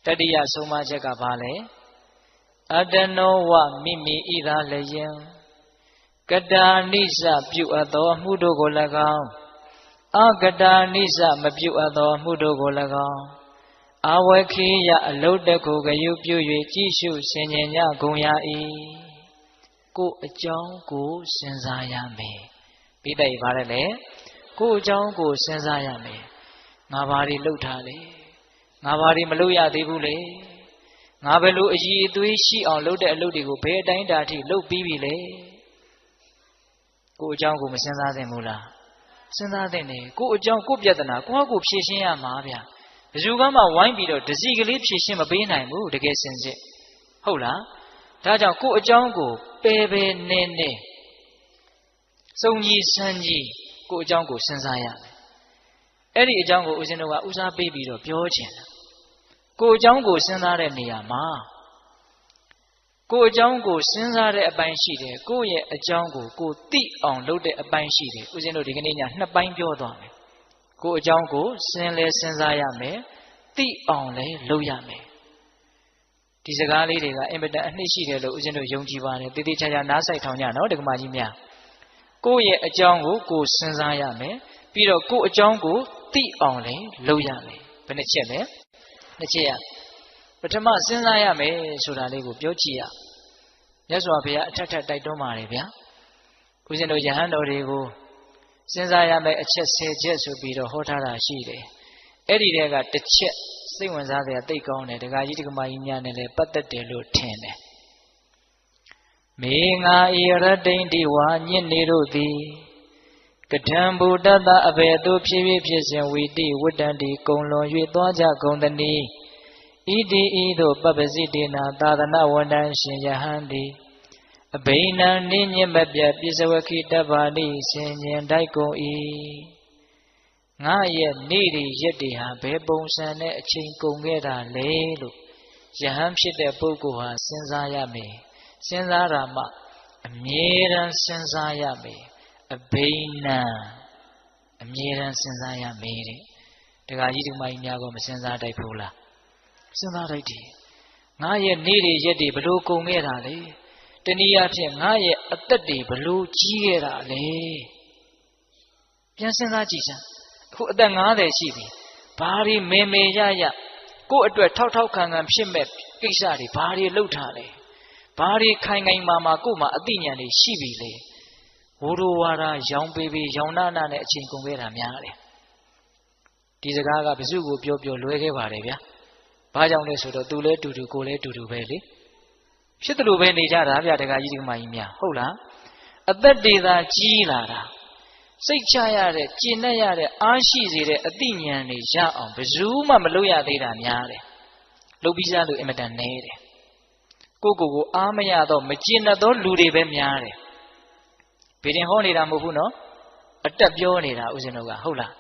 တတိယဆုံးမချက်ကဘာလဲ အတနောဝမိမိဤသာလျင်ကတာနိစ္စပြုအပ်သောအမှုတို့ကို၎င်းအကတာနိစ္စမပြုအပ်သောအမှုတို့ကို၎င်းအဝခိယအလုတ်တခုကယုပြု၍ကြည့်ရှုဆင်ခြင်ကြကုန်ရ၏ကိုအကြောင်းကိုစဉ်းစားရမယ်ပိဋကဘာလဲလေကိုအကြောင်းကိုစဉ်းစားရမယ်ငါဘာတွေလှုပ်ထားလဲငါဘာတွေမလုပ်ရသေးဘူးလေငါဘယ်လိုအည်အသွေးရှိအောင်လုပ်တဲ့အလုပ်တွေကိုဘယ်အတိုင်းတာထိလုပ်ပြီးပြီလေကိုအကြောင်းကိုမစဉ်းစားသင့်ဘူးလားစဉ်းစားသင့်တယ်ကိုအကြောင်းကိုပြဿနာကိုယ့်ဟာကိုဖြေရှင်းရမှာဗျဘယ်သူကမှဝိုင်းပြီးတော့တစီကလေးဖြေရှင်းမပေးနိုင်ဘူးတကယ်စင်စစ်ဟုတ်လားဒါကြောင့်ကိုအကြောင်းကိုပယ်ပယ်နေနေစုံကြီးစမ်းကြီးကိုအကြောင်းကိုစဉ်းစားရမယ်အဲ့ဒီအကြောင်းကိုဦးဇင်းတို့ကဦးစားပေးပြီးတော့ပြောချင်တယ်ကိုအကြောင်းကိုစဉ်းစားတဲ့နေရာမှာကိုအကြောင်းကိုစဉ်းစားတဲ့အပိုင်းရှိတယ်ကိုရဲ့အကြောင်းကိုကိုသိအောင်လုပ်တဲ့အပိုင်းရှိတယ်ဦးဇင်းတို့ဒီကနေ့ညနှစ်ပိုင်းပြောသွားမယ်ကိုအကြောင်းကိုစဉ်းစားရမယ်သိအောင်လည်းလုပ်ရမယ်ဒီစကားလေးတွေကအင်မတန်အနှစ်ရှိတယ်လို့ဦးဇင်းတို့ယုံကြည်ပါတယ်တည်တည်ချာချာနားဆိုင်ထောင်ကြနော်ဒကမာကြီးများကိုရဲ့အကြောင်းကိုကိုစဉ်းစားရမယ်ပြီးတော့ကိုအကြောင်းကိုသိအောင်လည်းလုပ်ရမယ်ဘယ်နှချက်လဲနှစ်ချက်ရပထမစဉ်းစားရမယ်ဆိုတာလေးကိုပြောကြည့်ရမြတ်စွာဘုရားအထက်ထက်တိုက်တွန်းပါတယ်ဗျာဦးဇင်းတို့ယဟန်တော်တွေကိုစဉ်းစားရမယ်အချက်10ချက်ဆိုပြီးတော့ဟောထားတာရှိတယ်အဲ့ဒီတဲကတစ်ချက်စိတ်ဝင်စားစရာသိကောင်းတယ်ဒကာကြီးဒကမကြီးများနဲ့လည်းပတ်သက်တယ်လို့ထင်တယ်မေငါဤရတိန်တိဝါညစ်နေတို့သည်ကထံဘူတတအဘေတို့ဖြစ်ဖြစ်စဉ်ဝီတိဝတ္တန်တိကုံလွန်၍သွားကြကုန်တနီဣတိဤသို့ပပ္ပစိတေနာသာသနာဝန္တန်ရှင်ယဟန်တိအဘိနံနိညမပြပိစဝခိတဗ္ဗာတိဆင်ញင်တိုက်ကုန်၏ငါရဲ့နေ့တွေရက်တွေဟာဘယ်ပုံစံနဲ့အချိန်ကုန်ခဲ့တာလဲလို့ယဟန်ဖြစ်တဲ့ပုဂ္ဂိုလ်ဟာစဉ်းစားရမယ်စဉ်းစားတာမှအမြဲတမ်းစဉ်းစားရမယ်အဘိနံအမြဲတမ်းစဉ်းစားရမယ်တဲ့ဒကာကြီးဒကမကြီးများကမစဉ်းစားတတ်ဘူးလားစဉ်းစားတတ်တယ်ငါရဲ့နေ့တွေရက်တွေဘလို့ကုန်ခဲ့တာလဲတနည်းအားဖြင့်ငါရဲ့အသက်တွေဘလို့ကြီးခဲ့တာလဲပြန်စဉ်းစားကြည့်စမ်းအခုအသက်90ရှိပြီဘာတွေမေမေရရကိုယ့်အတွက်ထောက်ထောက်ခံခံဖြစ်မဲ့ကိစ္စတွေဘာတွေလုပ်ထားလဲဘာတွေခိုင်ခိုင်မာမာကို့မှာအသိဉာဏ်တွေရှိပြီလေဝိုးတော်ဝါဒရောင်ပေပေရောင်နာနာနဲ့အချိန်ကုန်ခဲ့တာများတယ်ဒီစကားကဘယ်သူကိုပြောလွဲခဲ့ပါတယ်ဗျာဘာကြောင့်လဲဆိုတော့သူလဲတူတူကိုလဲတူတူပဲလေဖြစ်တယ်လို့ပဲနေကြတာဗျာဒကာကြီးဒကမကြီးများဟုတ်လားအသက်တွေသာကြီးလာတာစိတ်ချရတဲ့ကျင့်တတ်ရတဲ့အားရှိစေတဲ့အသိဉာဏ်တွေရအောင်ဘယ်သူမှမလုပ်ရသေးတာများတယ်လုပ်ပြီးသားလို့အင်မတန်နေတယ်ကိုအားမရတော့မကျင့်တတ်သောလူတွေပဲများတယ်ဗေဒင်ဟောနေတာမဟုတ်ဘူးနော်အတက်ပြောနေတာဦးဇင်းတို့ကဟုတ်လား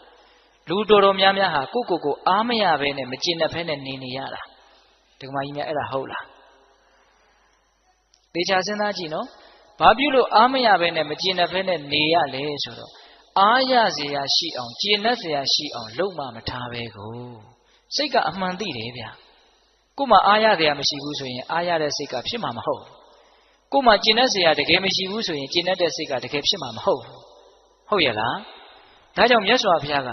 လူတော်များများဟာကိုအားမရဘဲနဲ့မကျင့်တတ်ဘဲနဲ့နေရတာဒကမကြီးများအဲ့ဒါဟုတ်လားသေချာစဉ်းစားကြည့်နော်ဘာပြုလို့အားမရဘဲနဲ့မကျင့်တတ်ဘဲနဲ့နေရလဲဆိုတော့အားရเสียရှိအောင်ကျင့်တတ်เสียရှိအောင်လုပ်မှမထားပဲကိုစိတ်ကအမှန်သိတယ်ဗျာကို့မှာအားရเสียမရှိဘူးဆိုရင်အားရတဲ့စိတ်ကဖြစ်မှာမဟုတ်ကို့မှာကျင့်တတ်เสียတကယ်မရှိဘူးဆိုရင်ကျင့်တတ်တဲ့စိတ်ကတကယ်ဖြစ်မှာမဟုတ်ဟုတ်ရဲ့လားဒါကြောင့်မြတ်စွာဘုရားက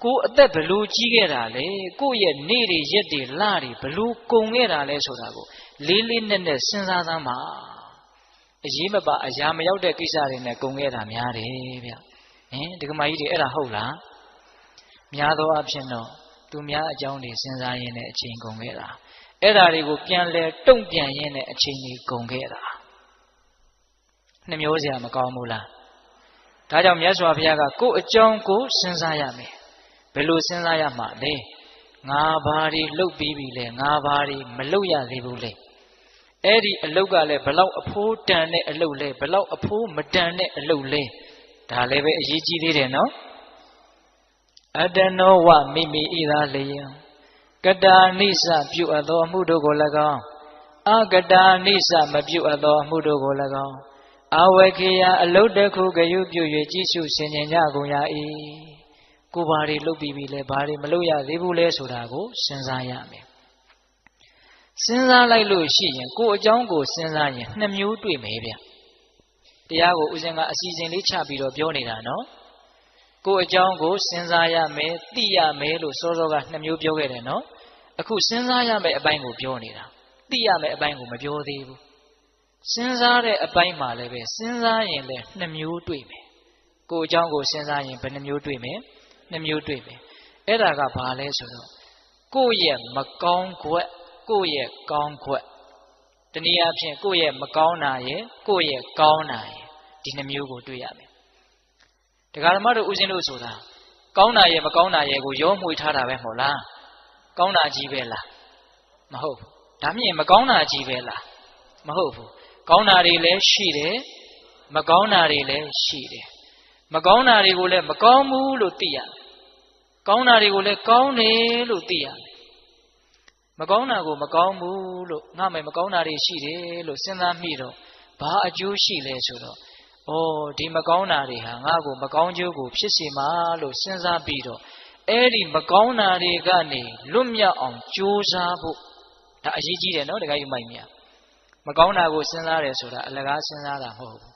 ကိုအသက်ဘလို့ကြီးခဲ့တာလဲကိုရဲ့နေ့တွေရက်တွေလတွေဘလို့ကုန်ခဲ့တာလဲဆိုတာကိုလေးလေးနက်နက်စဉ်းစားသမ်းပါအရေးမပါအရာမရောက်တဲ့ကိစ္စတွေနဲ့ကုန်ခဲ့တာများတယ်ဗျဒကမကြီးတွေအဲ့ဒါဟုတ်လားများသောအားဖြင့်တော့သူများအကြောင်းတွေစဉ်းစားရင်းနဲ့အချိန်ကုန်ခဲ့တာအဲ့ဒါတွေကိုပြန်လဲတုံ့ပြန်ရင်းနဲ့အချိန်တွေကုန်ခဲ့တာနှမျိုးစရာမကောင်းဘူးလားဒါကြောင့်မြတ်စွာဘုရားကကိုယ်အကြောင်းကိုစဉ်းစားရမယ်ဘယ်လိုစဉ်းစားရမှာလဲငါဘာတွေလုပ်ပြီးပြီလဲငါဘာတွေမလုပ်ရသေးဘူးလဲအဲ့ဒီအလုပ်ကလည်းဘလောက်အဖိုးတန်တဲ့အလုပ်လဲဘလောက်အဖိုးမတန်တဲ့အလုပ်လဲဒါလည်းပဲအရေးကြီးသေးတယ်နော်အတနောဝမိမိဤသာလျင်ကတာနိစ္စပြုအပ်သောအမှုတို့ကို၎င်းအကတာနိစ္စမပြုအပ်သောအမှုတို့ကို၎င်းအဝခေယအလုတ်တခုကယူပြု၍ကြည့်ရှုဆင်ခြင်ကြကုန်ရ၏ကိုဘာတွေလုပ်ပြီးပြီလဲဘာတွေမလုပ်ရသေးဘူးလဲဆိုတာကိုစဉ်းစားရမယ် စဉ်းစားလိုက်လို့ရှိရင်ကိုယ်အကြောင်းကိုစဉ်းစားရင်နှစ်မျိုးတွေ့မယ်ဗျတရားကိုဦးဇင်းကအစီအစဉ်လေးချပြီးတော့ပြောနေတာနော်ကိုယ်အကြောင်းကိုစဉ်းစားရမယ်သိရမယ်လို့စောစောကနှစ်မျိုးပြောခဲ့တယ်နော်အခုစဉ်းစားရမယ်အပိုင်းကိုပြောနေတာသိရမယ်အပိုင်းကိုမပြောသေးဘူးစဉ်းစားတဲ့အပိုင်းမှာလည်းပဲစဉ်းစားရင်လည်းနှစ်မျိုးတွေ့မယ်ကိုယ်အကြောင်းကိုစဉ်းစားရင်ဘယ်နှမျိုးတွေ့မယ်နှစ်မျိုးတွေ့မယ်အဲ့ဒါကဘာလဲဆိုတော့ကိုယ့်ရဲ့မကောင်းခွက်ကိုယ့်ရဲ့ကောင်းခွက်တနည်းအားဖြင့်ကိုယ့်ရဲ့မကောင်းတာရဲ့ကိုယ့်ရဲ့ကောင်းတာရဲ့ဒီနှစ်မျိုးကိုတွေ့ရမယ်တရားဓမ္မတို့ဦးဇင်းတို့ဆိုတာကောင်းတာရဲ့မကောင်းတာရဲ့ကိုရောမှွေထားတာပဲမဟုတ်လားကောင်းတာကြီးပဲလားမဟုတ်ဘူးဒါမြင်မကောင်းတာကြီးပဲလားမဟုတ်ဘူးကောင်းတာတွေလည်းရှိတယ်မကောင်းတာတွေလည်းရှိတယ်မကောင်းတာတွေကိုလည်းမကောင်းဘူးလို့သိရတယ်ကောင်းတာတွေကိုလည်းကောင်းတယ်လို့သိရတယ်မကောင်းတာကိုမကောင်းဘူးလို့ငါမယ်မကောင်းတာတွေရှိတယ်လို့စဉ်းစားမိတော့ဘာအကျိုးရှိလဲဆိုတော့ဒီမကောင်းတာတွေဟာငါ့ကိုမကောင်းကျိုးကိုဖြစ်စေမှာလို့စဉ်းစားပြီးတော့အဲ့ဒီမကောင်းတာတွေကနေလွတ်မြောက်အောင်ကြိုးစားဖို့ဒါအရေးကြီးတယ်နော်တခါယူမိုက်မြမကောင်းတာကိုစဉ်းစားတယ်ဆိုတာအလကားစဉ်းစားတာမဟုတ်ဘူး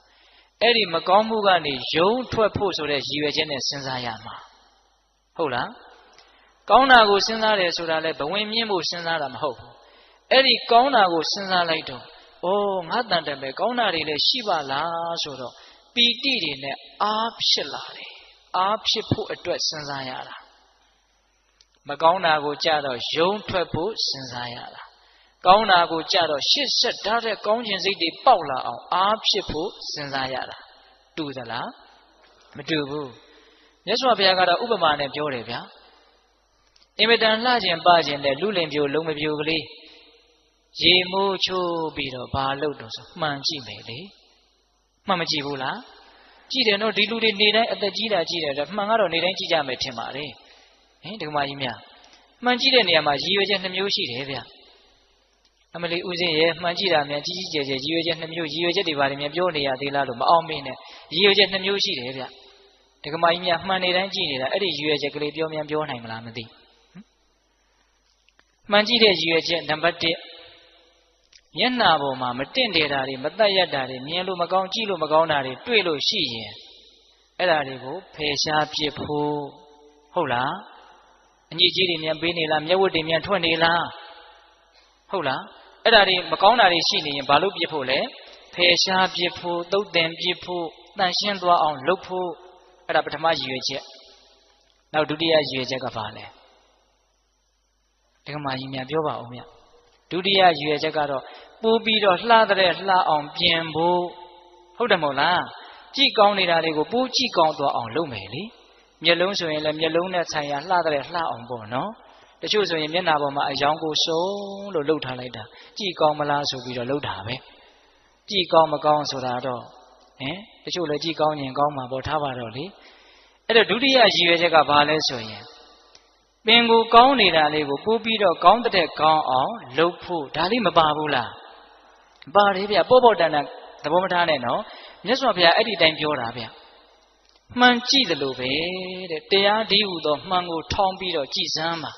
အဲ့ဒီမကောင်းမှုကနေယုံထွက်ဖို့ဆိုတဲ့ရည်ရွယ်ချက်နဲ့စဉ်းစားရမှာဟုတ်လားကောင်းတာကိုစဉ်းစားတယ်ဆိုတာလည်းဘဝင်မြင့်ဖို့စဉ်းစားတာမဟုတ်ဘူးအဲ့ဒီကောင်းတာကိုစဉ်းစားလိုက်တော့ငါတန်တယ်ပဲကောင်းတာတွေလည်းရှိပါလားဆိုတော့ပီတိတွေနဲ့အားဖြစ်လာတယ်အားဖြစ်ဖို့အတွက်စဉ်းစားရတာမကောင်းတာကိုကြတော့ယုံထွက်ဖို့စဉ်းစားရတာကောင်းတာကိုကြတော့ရှစ်ဆက်ထားတဲ့ကောင်းခြင်းစိတ်တွေပေါက်လာအောင်အားဖြစ်ဖို့စဉ်းစားရတာတူသလားမတူဘူးမြတ်စွာဘုရားကတော့ဥပမာနဲ့ပြောတယ်ဗျာအင်မတန်လှခြင်းပခြင်းနဲ့လူလင်ပြိုလုံးမပြိုကလေးရေမိုးချိုးပြီးတော့ဘာလုပ်တော့ဆိုမှန်ကြည့်မယ်လေမှန်မကြည့်ဘူးလားကြည့်တယ်နော်ဒီလူတွေနေတိုင်းအသက်ကြီးတာကြည့်တယ်မှန်ကတော့နေတိုင်းကြည့်ကြမယ်ထင်ပါတယ်ဒီကမကြီးများမှန်ကြည့်တဲ့နေရာမှာရည်ရွယ်ချက်နှစ်မျိုးရှိတယ်ဗျအမလီဦးစင်းရဲ့မှန်ကြည့်တာများကြီးကြီးကျယ်ကျယ်ရည်ရွယ်ချက်နှစ်မျိုးရည်ရွယ်ချက်တွေဘာတွေများပြောနေရသေးလားလို့မအောင်မင်းနဲ့ရည်ရွယ်ချက်နှစ်မျိုးရှိတယ်ဗျဒီကမကြီးများမှန်နေတိုင်းကြည့်နေတာအဲ့ဒီရည်ရွယ်ချက်ကလေးပြောနိုင်မလားမသိမှန်ကြည့်တဲ့ရည်ရွယ်ချက်နံပါတ်1မျက်နှာပေါ်မှာမတင့်တယ်တာတွေမတက်ရတာတွေမြင်လို့မကောင်းကြည့်လို့မကောင်းတာတွေတွေ့လို့ရှိရင်အဲ့ဒါတွေကိုဖယ်ရှားပစ်ဖို့ဟုတ်လားအညစ်အကြေးတွေမြန်ပေးနေလားမျက်ဝတ်တွေမြန်ထွက်နေလားဟုတ်လားအဲ့ဒါတွေမကောင်းတာတွေရှိနေရင်ဘာလို့ပစ်ဖို့လဲဖယ်ရှားပစ်ဖို့သုတ်သင်ပစ်ဖို့တန်ရှင်းသွားအောင်လုပ်ဖို့အဲ့ဒါပထမရည်ရွယ်ချက်နောက်ဒုတိယရည်ရွယ်ချက်ကဘာလဲဒီကမာကြီးများပြောပါဦးမြတ်ဒုတိယရည်ရွယ်ချက်ကတော့ပိုးပြီးတော့လှတဲ့လှအောင်ပြင်ဖို့ဟုတ်တယ်မဟုတ်လားကြည့်ကောင်းနေတာတွေကိုပိုးကြည့်ကောင်းသွားအောင်လုပ်မယ်လေမျက်လုံးဆိုရင်လည်းမျက်လုံးနဲ့ဆိုင်ရာလှတဲ့လှအောင်ပေါ့နော်တချို့ဆိုရင်မျက်နှာပေါ်မှာအယောင်ကိုစုံလို့လှုပ်ထားလိုက်တာကြည့်ကောင်းမလားဆိုပြီးတော့လှုပ်တာပဲကြည့်ကောင်းမကောင်းဆိုတာတော့တချို့လည်းကြည့်ကောင်းရင်ကောင်းမှာပေါ့ထားပါတော့လေအဲ့တော့ဒုတိယရည်ရွယ်ချက်ကဘာလဲဆိုရင်ပင်ကိုကောင်းနေတာလေးကိုပို့ပြီးတော့ကောင်းတဲ့ကောင်းအောင်လုပ်ဖို့ဒါလေးမပါဘူးလားပါတယ်ဗျပေါ့ပေါ့တန်တန်သဘောမထားနဲ့နော်မြတ်စွာဘုရားအဲ့ဒီတိုင်းပြောတာဗျမှန်ကြည့်တယ်လို့ပဲတဲ့တရားဒီဟုသောမှန်ကိုထောင်းပြီးတော့ကြည်စမ်းပါ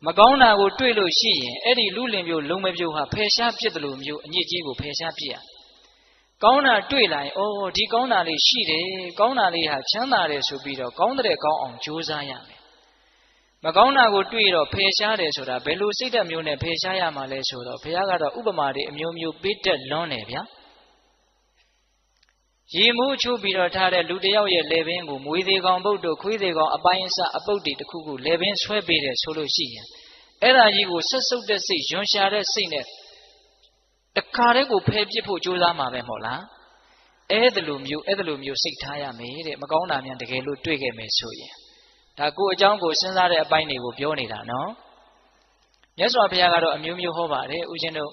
မကောင်းတာကိုတွေ့လို့ရှိရင်အဲ့ဒီလူလင်မျိုးလုံးမပြိုဟာဖယ်ရှားပြစ်တယ်လို့မျိုးအညစ်အကြေးကိုဖယ်ရှားပြစ်ရကောင်းတာတွေ့လာရင်ဒီကောင်းတာလေးရှိတယ်ကောင်းတာလေးဟာချမ်းသာတယ်ဆိုပြီးတော့ကောင်းတဲ့ကောင်းအောင်ကြိုးစားရမယ်မကောင်းတာကိုတွေ့တော့ဖယ်ရှားတယ်ဆိုတာဘယ်လိုစိတ်ဓာတ်မျိုးနဲ့ဖယ်ရှားရမှာလဲဆိုတော့ဘုရားကတော့ဥပမာတွေအမျိုးမျိုးပေးတတ်လွန်းတယ်ဗျာရေမိုးချိုးပြီးတော့ထားတဲ့လူတယောက်ရဲ့လေပင်ကိုမွေးသေးကောင်ပုတ်တို့ခွေးသေးကောင်အပိုင်းအစအပုတ်တွေတစ်ခုခုလေပင်ဆွဲပေးတယ်ဆိုလို့ရှိရင်အဲ့ဒါကြီးကိုဆက်စုပ်တဲ့စိတ်ယွန်ရှာတဲ့စိတ်နဲ့တခါတည်းကိုဖယ်ပစ်ဖို့ကြိုးစားမှာပဲမဟုတ်လားအဲ့ဒါလိုမျိုးစိတ်ထားရမယ်တဲ့မကောင်းတာများတကယ်လို့တွေ့ခဲ့မယ်ဆိုရင်ဒါကိုအကြောင်းကိုစဉ်းစားတဲ့အပိုင်းတွေကိုပြောနေတာနော်မြတ်စွာဘုရားကတော့အမျိုးမျိုးဟောပါတယ်ဦးဇင်းတို့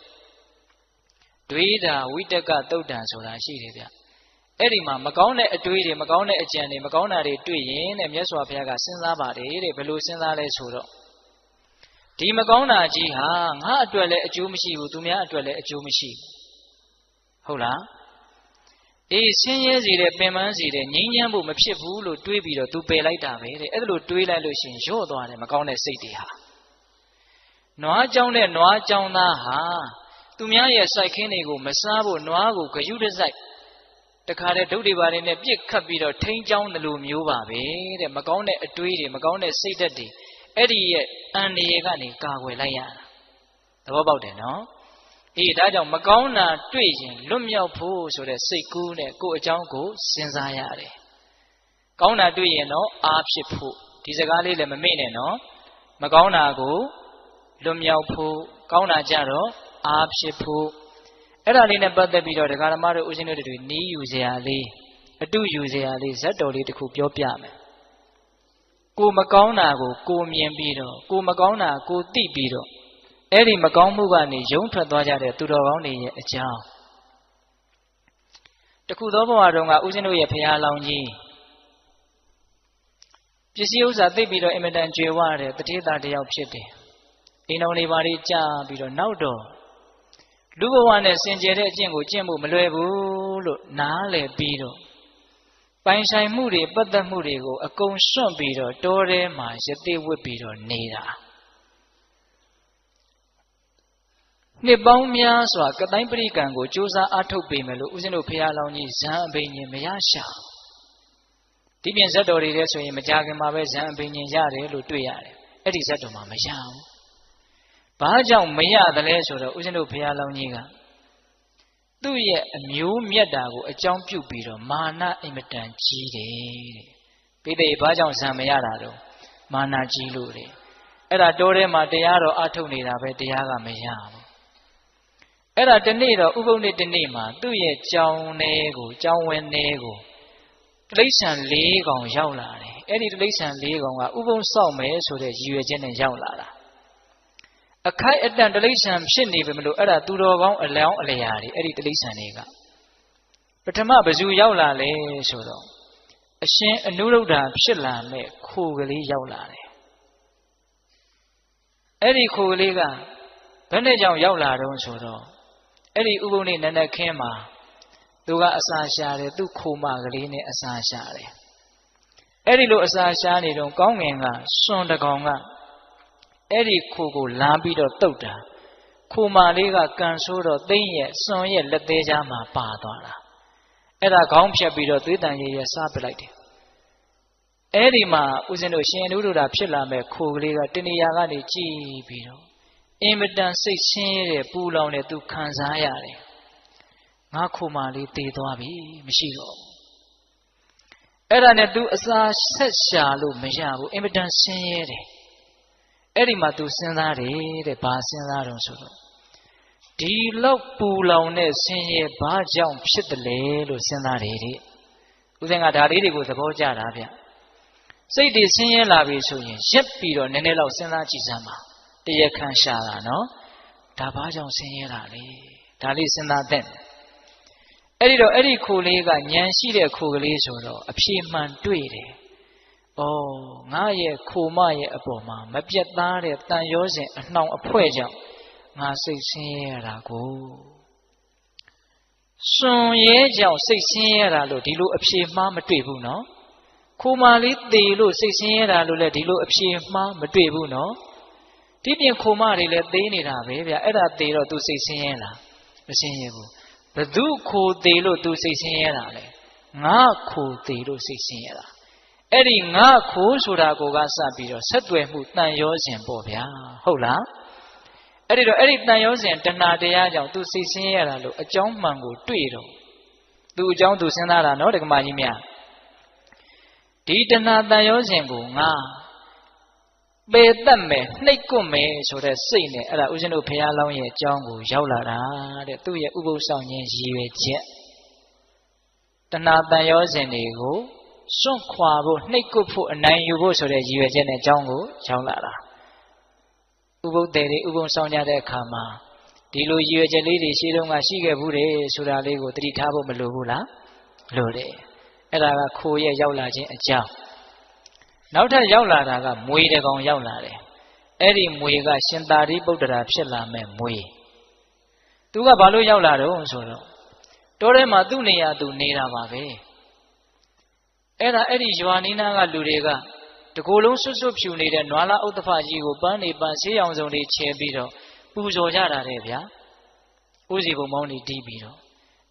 ဒွေတာဝိတကသုတ်တံဆိုတာရှိတယ်ဗျအဲ့ဒီမှာမကောင်းတဲ့အတွေးတွေမကောင်းတဲ့အကြံတွေမကောင်းတာတွေတွေ့ရင်တဲ့မြတ်စွာဘုရားကစဉ်းစားပါတယ်တဲ့ဘယ်လိုစဉ်းစားလဲဆိုတော့ဒီမကောင်းတာကြီးဟာငါအတွက်လည်းအကျိုးမရှိဘူးသူများအတွက်လည်းအကျိုးမရှိဘူးဟုတ်လားအေးဆင်းရဲစေတဲ့ပင်ပန်းစေတဲ့ငြိမ်းချမ်းဖို့မဖြစ်ဘူးလို့တွေးပြီးတော့သူပယ်လိုက်တာပဲတဲ့အဲ့ဒါလိုတွေးလိုက်လို့ရှိရင်ရော့သွားတယ်မကောင်းတဲ့စိတ်တွေဟာ နွားကြောင်းတဲ့နွားကြောင်းသားဟာသူများရဲ့စိုက်ခင်းတွေကိုမစားဖို့နွားကိုဂယုတစိုက်တခါတည်းဒုတ်တွေပါနေနဲ့ပြစ်ခတ်ပြီးတော့ထိန်းချောင်းတယ်လို့မျိုးပါပဲတဲ့မကောင်းတဲ့အတွေးတွေမကောင်းတဲ့စိတ်ဓာတ်တွေအဲ့ဒီရဲ့အန္တရာယ်ကနေကာကွယ်လိုက်ရတာသဘောပေါက်တယ်နော်အေးဒါကြောင့်မကောင်းတာတွေ့ရင်လွတ်မြောက်ဖို့ဆိုတဲ့စိတ်ကူးနဲ့ကိုယ်အကြောင်းကိုစဉ်းစားရတယ်ကောင်းတာတွေ့ရင်တော့အားဖြစ်ဖို့ဒီစကားလေးလည်းမမေ့နဲ့နော်မကောင်းတာကိုလွတ်မြောက်ဖို့ကောင်းတာကြတော့အားဖြစ်ဖို့အဲ့ဒါလေးနဲ့ပတ်သက်ပြီးတော့ဒကာဓမ္မတို့ဦးဇင်းတို့တွေနီးယူစရာလေးအတုယူစရာလေးဇတ်တော်လေးတစ်ခုပြောပြမယ်ကိုမကောင်းတာကိုကိုမြင်ပြီးတော့ကိုမကောင်းတာကိုသိပြီးတော့အဲ့ဒီမကောင်းမှုကနေယုံထွက်သွားကြတဲ့သူတော်ကောင်းတွေရဲ့အကြောင်းတခုသောဘဝတုန်းကဦးဇင်းတို့ရဲ့ဖရာလောင်ကြီးပစ္စည်းဥစ္စာသိပြီးတော့အင်မတန်ကြွယ်ဝတဲ့တထေးသားတစ်ယောက်ဖြစ်တယ်အိမ်တော်တွေဘာတွေကြာပြီးတော့နောက်တော့လူဘဝနဲ့စင်ကြယ်တဲ့အကျင့်ကိုကျင့်ဖို့မလွယ်ဘူးလို့နားလည်ပြီးတော့ပိုင်ဆိုင်မှုတွေပတ်သက်မှုတွေကိုအကုန်စွန့်ပြီးတော့တောထဲမှာရသေးဝစ်ပြီးတော့နေတာနှစ်ပေါင်းများစွာကတိုင်းပရိကံကိုစ조사အားထုတ်ပေမယ်လို့ဦးဇင်းတို့ဖရာလောင်ကြီးဇံအဘိညာဉ်မရရှာဒီပြင်ဇတ်တော်တွေထဲဆိုရင်မကြခင်မှာပဲဇံအဘိညာဉ်ရတယ်လို့တွေ့ရတယ်အဲ့ဒီဇတ်တော်မှာမရဘူးဘာကြောင့်မရသလဲဆိုတော့ဦးဇင်းတို့ဘုရားလောင်းကြီးကသူ့ရဲ့အမျိုးမြတ်တာကိုအကြောင်းပြုပြီးတော့မာနအင်မတန်ကြီးတယ်တဲ့ပိဋိဘာကြောင့်ဇံမရတာတော့မာနကြီးလို့တဲ့အဲ့ဒါတောထဲမှာတရားတော်အထုတ်နေတာပဲတရားကမရဘူးအဲ့ဒါဒီနေ့တော့ဥပုပ်နေ့ဒီနေ့မှာသူ့ရဲ့ကြောင်းထဲကိုကြောင်းဝင်းထဲကိုတိရစ္ဆာန်၄ကောင်ရောက်လာတယ်အဲ့ဒီတိရစ္ဆာန်၄ကောင်ကဥပုပ်စောက်မယ်ဆိုတဲ့ရည်ရွယ်ချက်နဲ့ရောက်လာတာအခိုက်အတန့်တိရစ္ဆာန်ဖြစ်နေပြီမလို့အဲ့ဒါသူတော်ကောင်းအလောင်းအလျာတွေအဲ့ဒီတိရစ္ဆာန်တွေကပထမဘယ်သူရောက်လာလဲဆိုတော့အရှင်အနုရုဒ္ဓဖြစ်လာမဲ့ခိုကလေးရောက်လာတယ်အဲ့ဒီခိုကလေးကဘယ်နဲ့ကြောင့်ရောက်လာတော့ဆိုတော့အဲ့ဒီဥပုပ်နေ့နနက်ခင်းမှာသူကအစာရှာတယ်သူ့ခိုမကလေးနဲ့အစာရှာတယ်အဲ့ဒီလိုအစာရှာနေတော့ကောင်းငင်ကစွန်တကောင်ကအဲ့ဒီခိုကိုလမ်းပြီးတော့တုတ်တာခိုမာလေးကကန်ဆိုးတော့သိမ့်ရဲ့စွန်ရဲ့လက်သေးကြားမှာပါသွားတာအဲ့ဒါခေါင်းဖြတ်ပြီးတော့သွေးတန်ရည်ရစားပလိုက်တယ်အဲ့ဒီမှာဦးဇင်းတို့ရှင်အနုရုဒ္ဓဖြစ်လာမဲ့ခိုကလေးကတဏှာကနေကြည်ပြီးတော့အင်မတန်စိတ်ဆင်းရဲတဲ့ပူလောင်တဲ့သူခံစားရတယ်ငါခိုမာလေးတည်သွားပြီမရှိတော့ဘူးအဲ့ဒါနဲ့သူအစာဆက်ရှာလို့မရဘူးအင်မတန်ဆင်းရဲတယ်အဲ့ဒီမှာ तू စဉ်းစားတယ်တဲ့ဘာစဉ်းစားတော့ဆိုတော့ဒီလောက်ပူလောင်တဲ့ဆင်းရဲဘာကြောင့်ဖြစ်တယ်လဲလို့စဉ်းစားတယ်တဲ့ဦးဇင်းကဒါလေးတွေကိုသဘောကျတာဗျစိတ်တွေဆင်းရဲလာပြီဆိုရင်ရက်ပြီးတော့နည်းနည်းလောက်စဉ်းစားကြည့်စမ်းပါတရားခံရှာတာနော်ဒါဘာကြောင့်ဆင်းရဲတာလဲဒါလေးစဉ်းစားတဲ့အဲ့ဒီတော့အဲ့ဒီခိုလေးကဉာဏ်ရှိတဲ့ခိုကလေးဆိုတော့အဖြေမှန်တွေ့တယ်ဩငါရဲ့ခိုမရဲ့အပေါ်မှာမပြတ်သားတဲ့တန်ရောစဉ်အနှောင်အဖွဲကြောင့်ငါစိတ်ဆင်းရဲရတာကိုစွန်ရဲကြောင့်စိတ်ဆင်းရဲတာလို့ဒီလိုအဖြေမှားမတွေ့ဘူးနော်ခိုမလေးသေလို့စိတ်ဆင်းရဲတာလို့လည်းဒီလိုအဖြေမှားမတွေ့ဘူးနော်ဒီပြင်ခိုမတွေလည်းသေနေတာပဲဗျအဲ့ဒါသေတော့ तू စိတ်ဆင်းရဲလားမဆင်းရဲဘူးဘသူခိုသေလို့ तू စိတ်ဆင်းရဲတာလဲငါခိုသေလို့စိတ်ဆင်းရဲတာအဲ့ဒီငါခိုးဆိုတာကိုကစပြီးတော့ဆက်သွယ်မှုတန်ရောစဉ်ပေါ့ဗျာဟုတ်လားအဲ့ဒီတော့အဲ့ဒီတန်ရောစဉ်တဏှာတရားကြောင့် तू စိတ်ဆင်းရဲတာလို့အကြောင်းမှန်ကိုတွေ့တော့ तू အကြောင်း तू စဉ်းစားတာနော်ဒကမာကြီးများဒီတဏှာတန်ရောစဉ်ကိုငါပေတတ်မယ်နှိပ်ကွမယ်ဆိုတဲ့စိတ်နဲ့အဲ့ဒါဦးဇင်းတို့ဘုရားလောင်းရဲ့အကြောင်းကိုရောက်လာတာတဲ့သူ့ရဲ့ဥပုသ်ဆောင်ခြင်းရည်ရွယ်ချက်တဏှာတန်ရောစဉ်တွေကိုစွန့်ခွာဖို့နှိပ်ကွဖို့အနိုင်ယူဖို့ဆိုတဲ့ရည်ရွယ်ချက်နဲ့အကြောင်းကိုရောက်လာတာဥပုသ်တွေဥပုသ်ဆောင်ကြတဲ့အခါမှာဒီလိုရည်ရွယ်ချက်လေးတွေရှေးတုန်းကရှိခဲ့ဘူးတယ်ဆိုတာလေးကိုသတိထားဖို့မလိုဘူးလားလိုတယ်အဲ့ဒါကခိုးရဲ့ရောက်လာခြင်းအကြောင်းနောက်ထပ်ရောက်လာတာကမွေတကောင်ရောက်လာတယ်အဲ့ဒီမွေကရှင်သာရိပုတ္တရာဖြစ်လာမဲ့မွေသူကဘာလို့ရောက်လာတော့ဆိုတော့တောထဲမှာသူ့နေရာသူနေတာပါပဲအဲ့ဒါအဲ့ဒီရွာနီးနားကလူတွေက တကူလုံးဆွတ်ဆွတ်ဖြူနေတဲ့နွားလားဥတ္တဖကြီးကိုပန်းနေပန်းဆေးရောင်စုံတွေချဲပြီးတော့ပူဇော်ကြတာတဲ့ဗျာဥစီဘုံမောင်းနေတီးပြီးတော့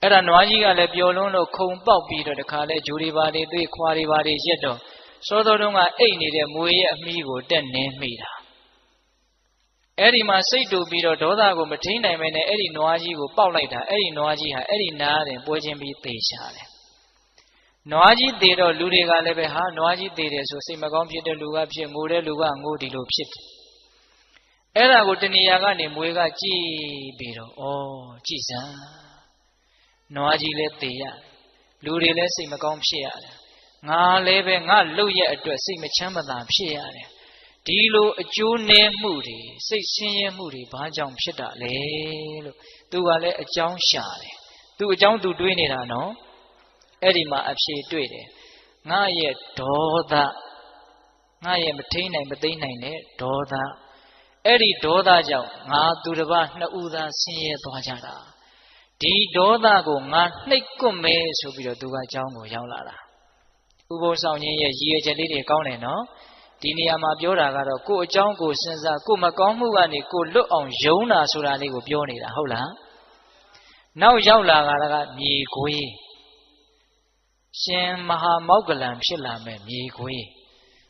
အဲ့ဒါနွားကြီးကလည်းပျော်လွန်းလို့ခုံပေါက်ပြီးတော့တခါလဲဂျိုတွေပါတွေသွေးခွာတွေပါတွေရက်တော့စောစောတုန်းကအိတ်နေတဲ့မွေရဲ့အမီးကိုတက်နေမိတာအဲ့ဒီမှာစိတ်တူပြီးတော့ဒေါသကိုမထိန်နိုင်မဲနဲ့အဲ့ဒီနွားကြီးကိုပေါက်လိုက်တာအဲ့ဒီနွားကြီးဟာအဲ့ဒီနားတင်ပွဲချင်းပြီးသေချတယ်နွားကြီးသေတော့လူတွေကလည်းပဲဟာနွားကြီးသေတယ်ဆိုစိတ်မကောင်းဖြစ်တဲ့လူကဖြစ်ငိုတဲ့လူကငိုဒီလိုဖြစ်တယ်အဲ့ဒါကိုတဏှာကနေမွေကကြည်ပြီးတော့ဩကြည်စမ်းနွားကြီးလည်းသေရလူတွေလည်းစိတ်မကောင်းဖြစ်ရတယ်ငါလည်းပဲငါလှုပ်ရဲ့အတွက်စိတ်မချမ်းမသာဖြစ်ရတယ်ဒီလိုအကျိုးနည်းမှုတွေစိတ်ဆင်းရဲမှုတွေဘာကြောင့်ဖြစ်တာလဲလို့သူကလည်းအကြောင်းရှာတယ်သူအကြောင်းသူတွေးနေတာနော်အဲ့ဒီမှာအဖြေတွေ့တယ်ငါရဲ့ဒေါသငါရဲ့မထိန်နိုင်မသိနိုင်တဲ့ဒေါသအဲ့ဒီဒေါသကြောင့်ငါသူတစ်ပါးနှစ်ဦးသားဆင်းရဲသွားကြတာဒီဒေါသကိုငါနှိပ်ကွပ်မယ်ဆိုပြီးတော့သူကအကြောင်းကိုရောက်လာတာဥပုသ်ဆောင်ခြင်းရဲ့ရည်ရွယ်ချက်လေးတွေကောင်းတယ်နော်ဒီနေရာမှာပြောတာကတော့ကိုယ်အကြောင်းကိုစဉ်းစားကိုယ်မကောင်းမှုကနေကိုယ်လွတ်အောင်ယုံတာဆိုတာလေးကိုပြောနေတာဟုတ်လားနောက်ရောက်လာတာကမြေခွေးရှင်မဟာမောက္ကလံဖြစ်လာမဲ့မြေခွေး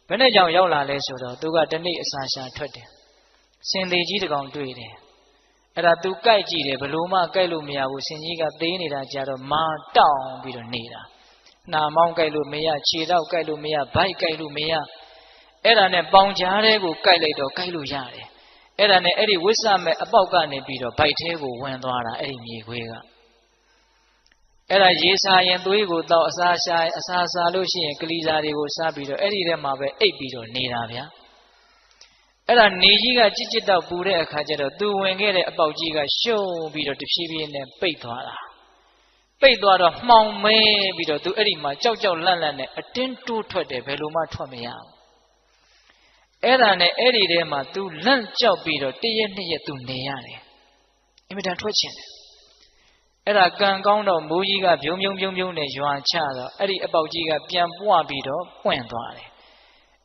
ဘယ်နဲ့ကြောင့်ရောက်လာလဲဆိုတော့သူကတနေ့အစာရှာထွက်တယ်စင်သေးကြီးတကောင်တွေ့တယ်အဲ့ဒါသူကြိုက်ကြည့်တယ်ဘလို့မှကြိုက်လို့မရဘူးစင်ကြီးကသေးနေတာကြတော့မာတောင်းပြီးတော့နေတာနှာမောင်းကြိုက်လို့မရခြေတော့ကြိုက်လို့မရဗိုက်ကြိုက်လို့မရအဲ့ဒါနဲ့ပေါင်ကြားတဲ့ကိုကြိုက်လိုက်တော့ကြိုက်လို့ရတယ်အဲ့ဒါနဲ့အဲ့ဒီဝိဆမဲ့အပေါက်ကနေပြီးတော့ဗိုက်ထဲကိုဝင်သွားတာအဲ့ဒီမြေခွေးကအဲ့ဒါရေစာရင်သွေးကိုတောက်အစာရှာအစာစားလို့ရှိရင်ကလေးစားတွေကိုစားပြီးတော့အဲ့ဒီထဲမှာပဲအိပ်ပြီးတော့နေတာဗျာအဲ့ဒါနေကြီးကကြစ်ကြစ်တော့ပူတဲ့အခါကျတော့သူဝင်ခဲ့တဲ့အပေါက်ကြီးကရှုံးပြီးတော့တဖြည်းဖြည်းနဲ့ပိတ်သွားတာပိတ်သွားတော့မှောင်မဲပြီးတော့သူအဲ့ဒီမှာကြောက်ကြောက်လန့်လန့်နဲ့အတင်းတိုးထွက်တယ်ဘယ်လိုမှထွက်မရဘူးအဲ့ဒါနဲ့အဲ့ဒီထဲမှာသူလန့်ကြောက်ပြီးတော့တရက်နှစ်ရက်သူနေရတယ်အင်မတန်ထွက်ချင်တယ်အဲ့ဒါကံကောင်းတော့မိုးကြီးကပြုံးနဲ့ရွာချတော့အဲ့ဒီအပေါက်ကြီးကပြန်ပွားပြီးတော့ပွင့်သွားတယ်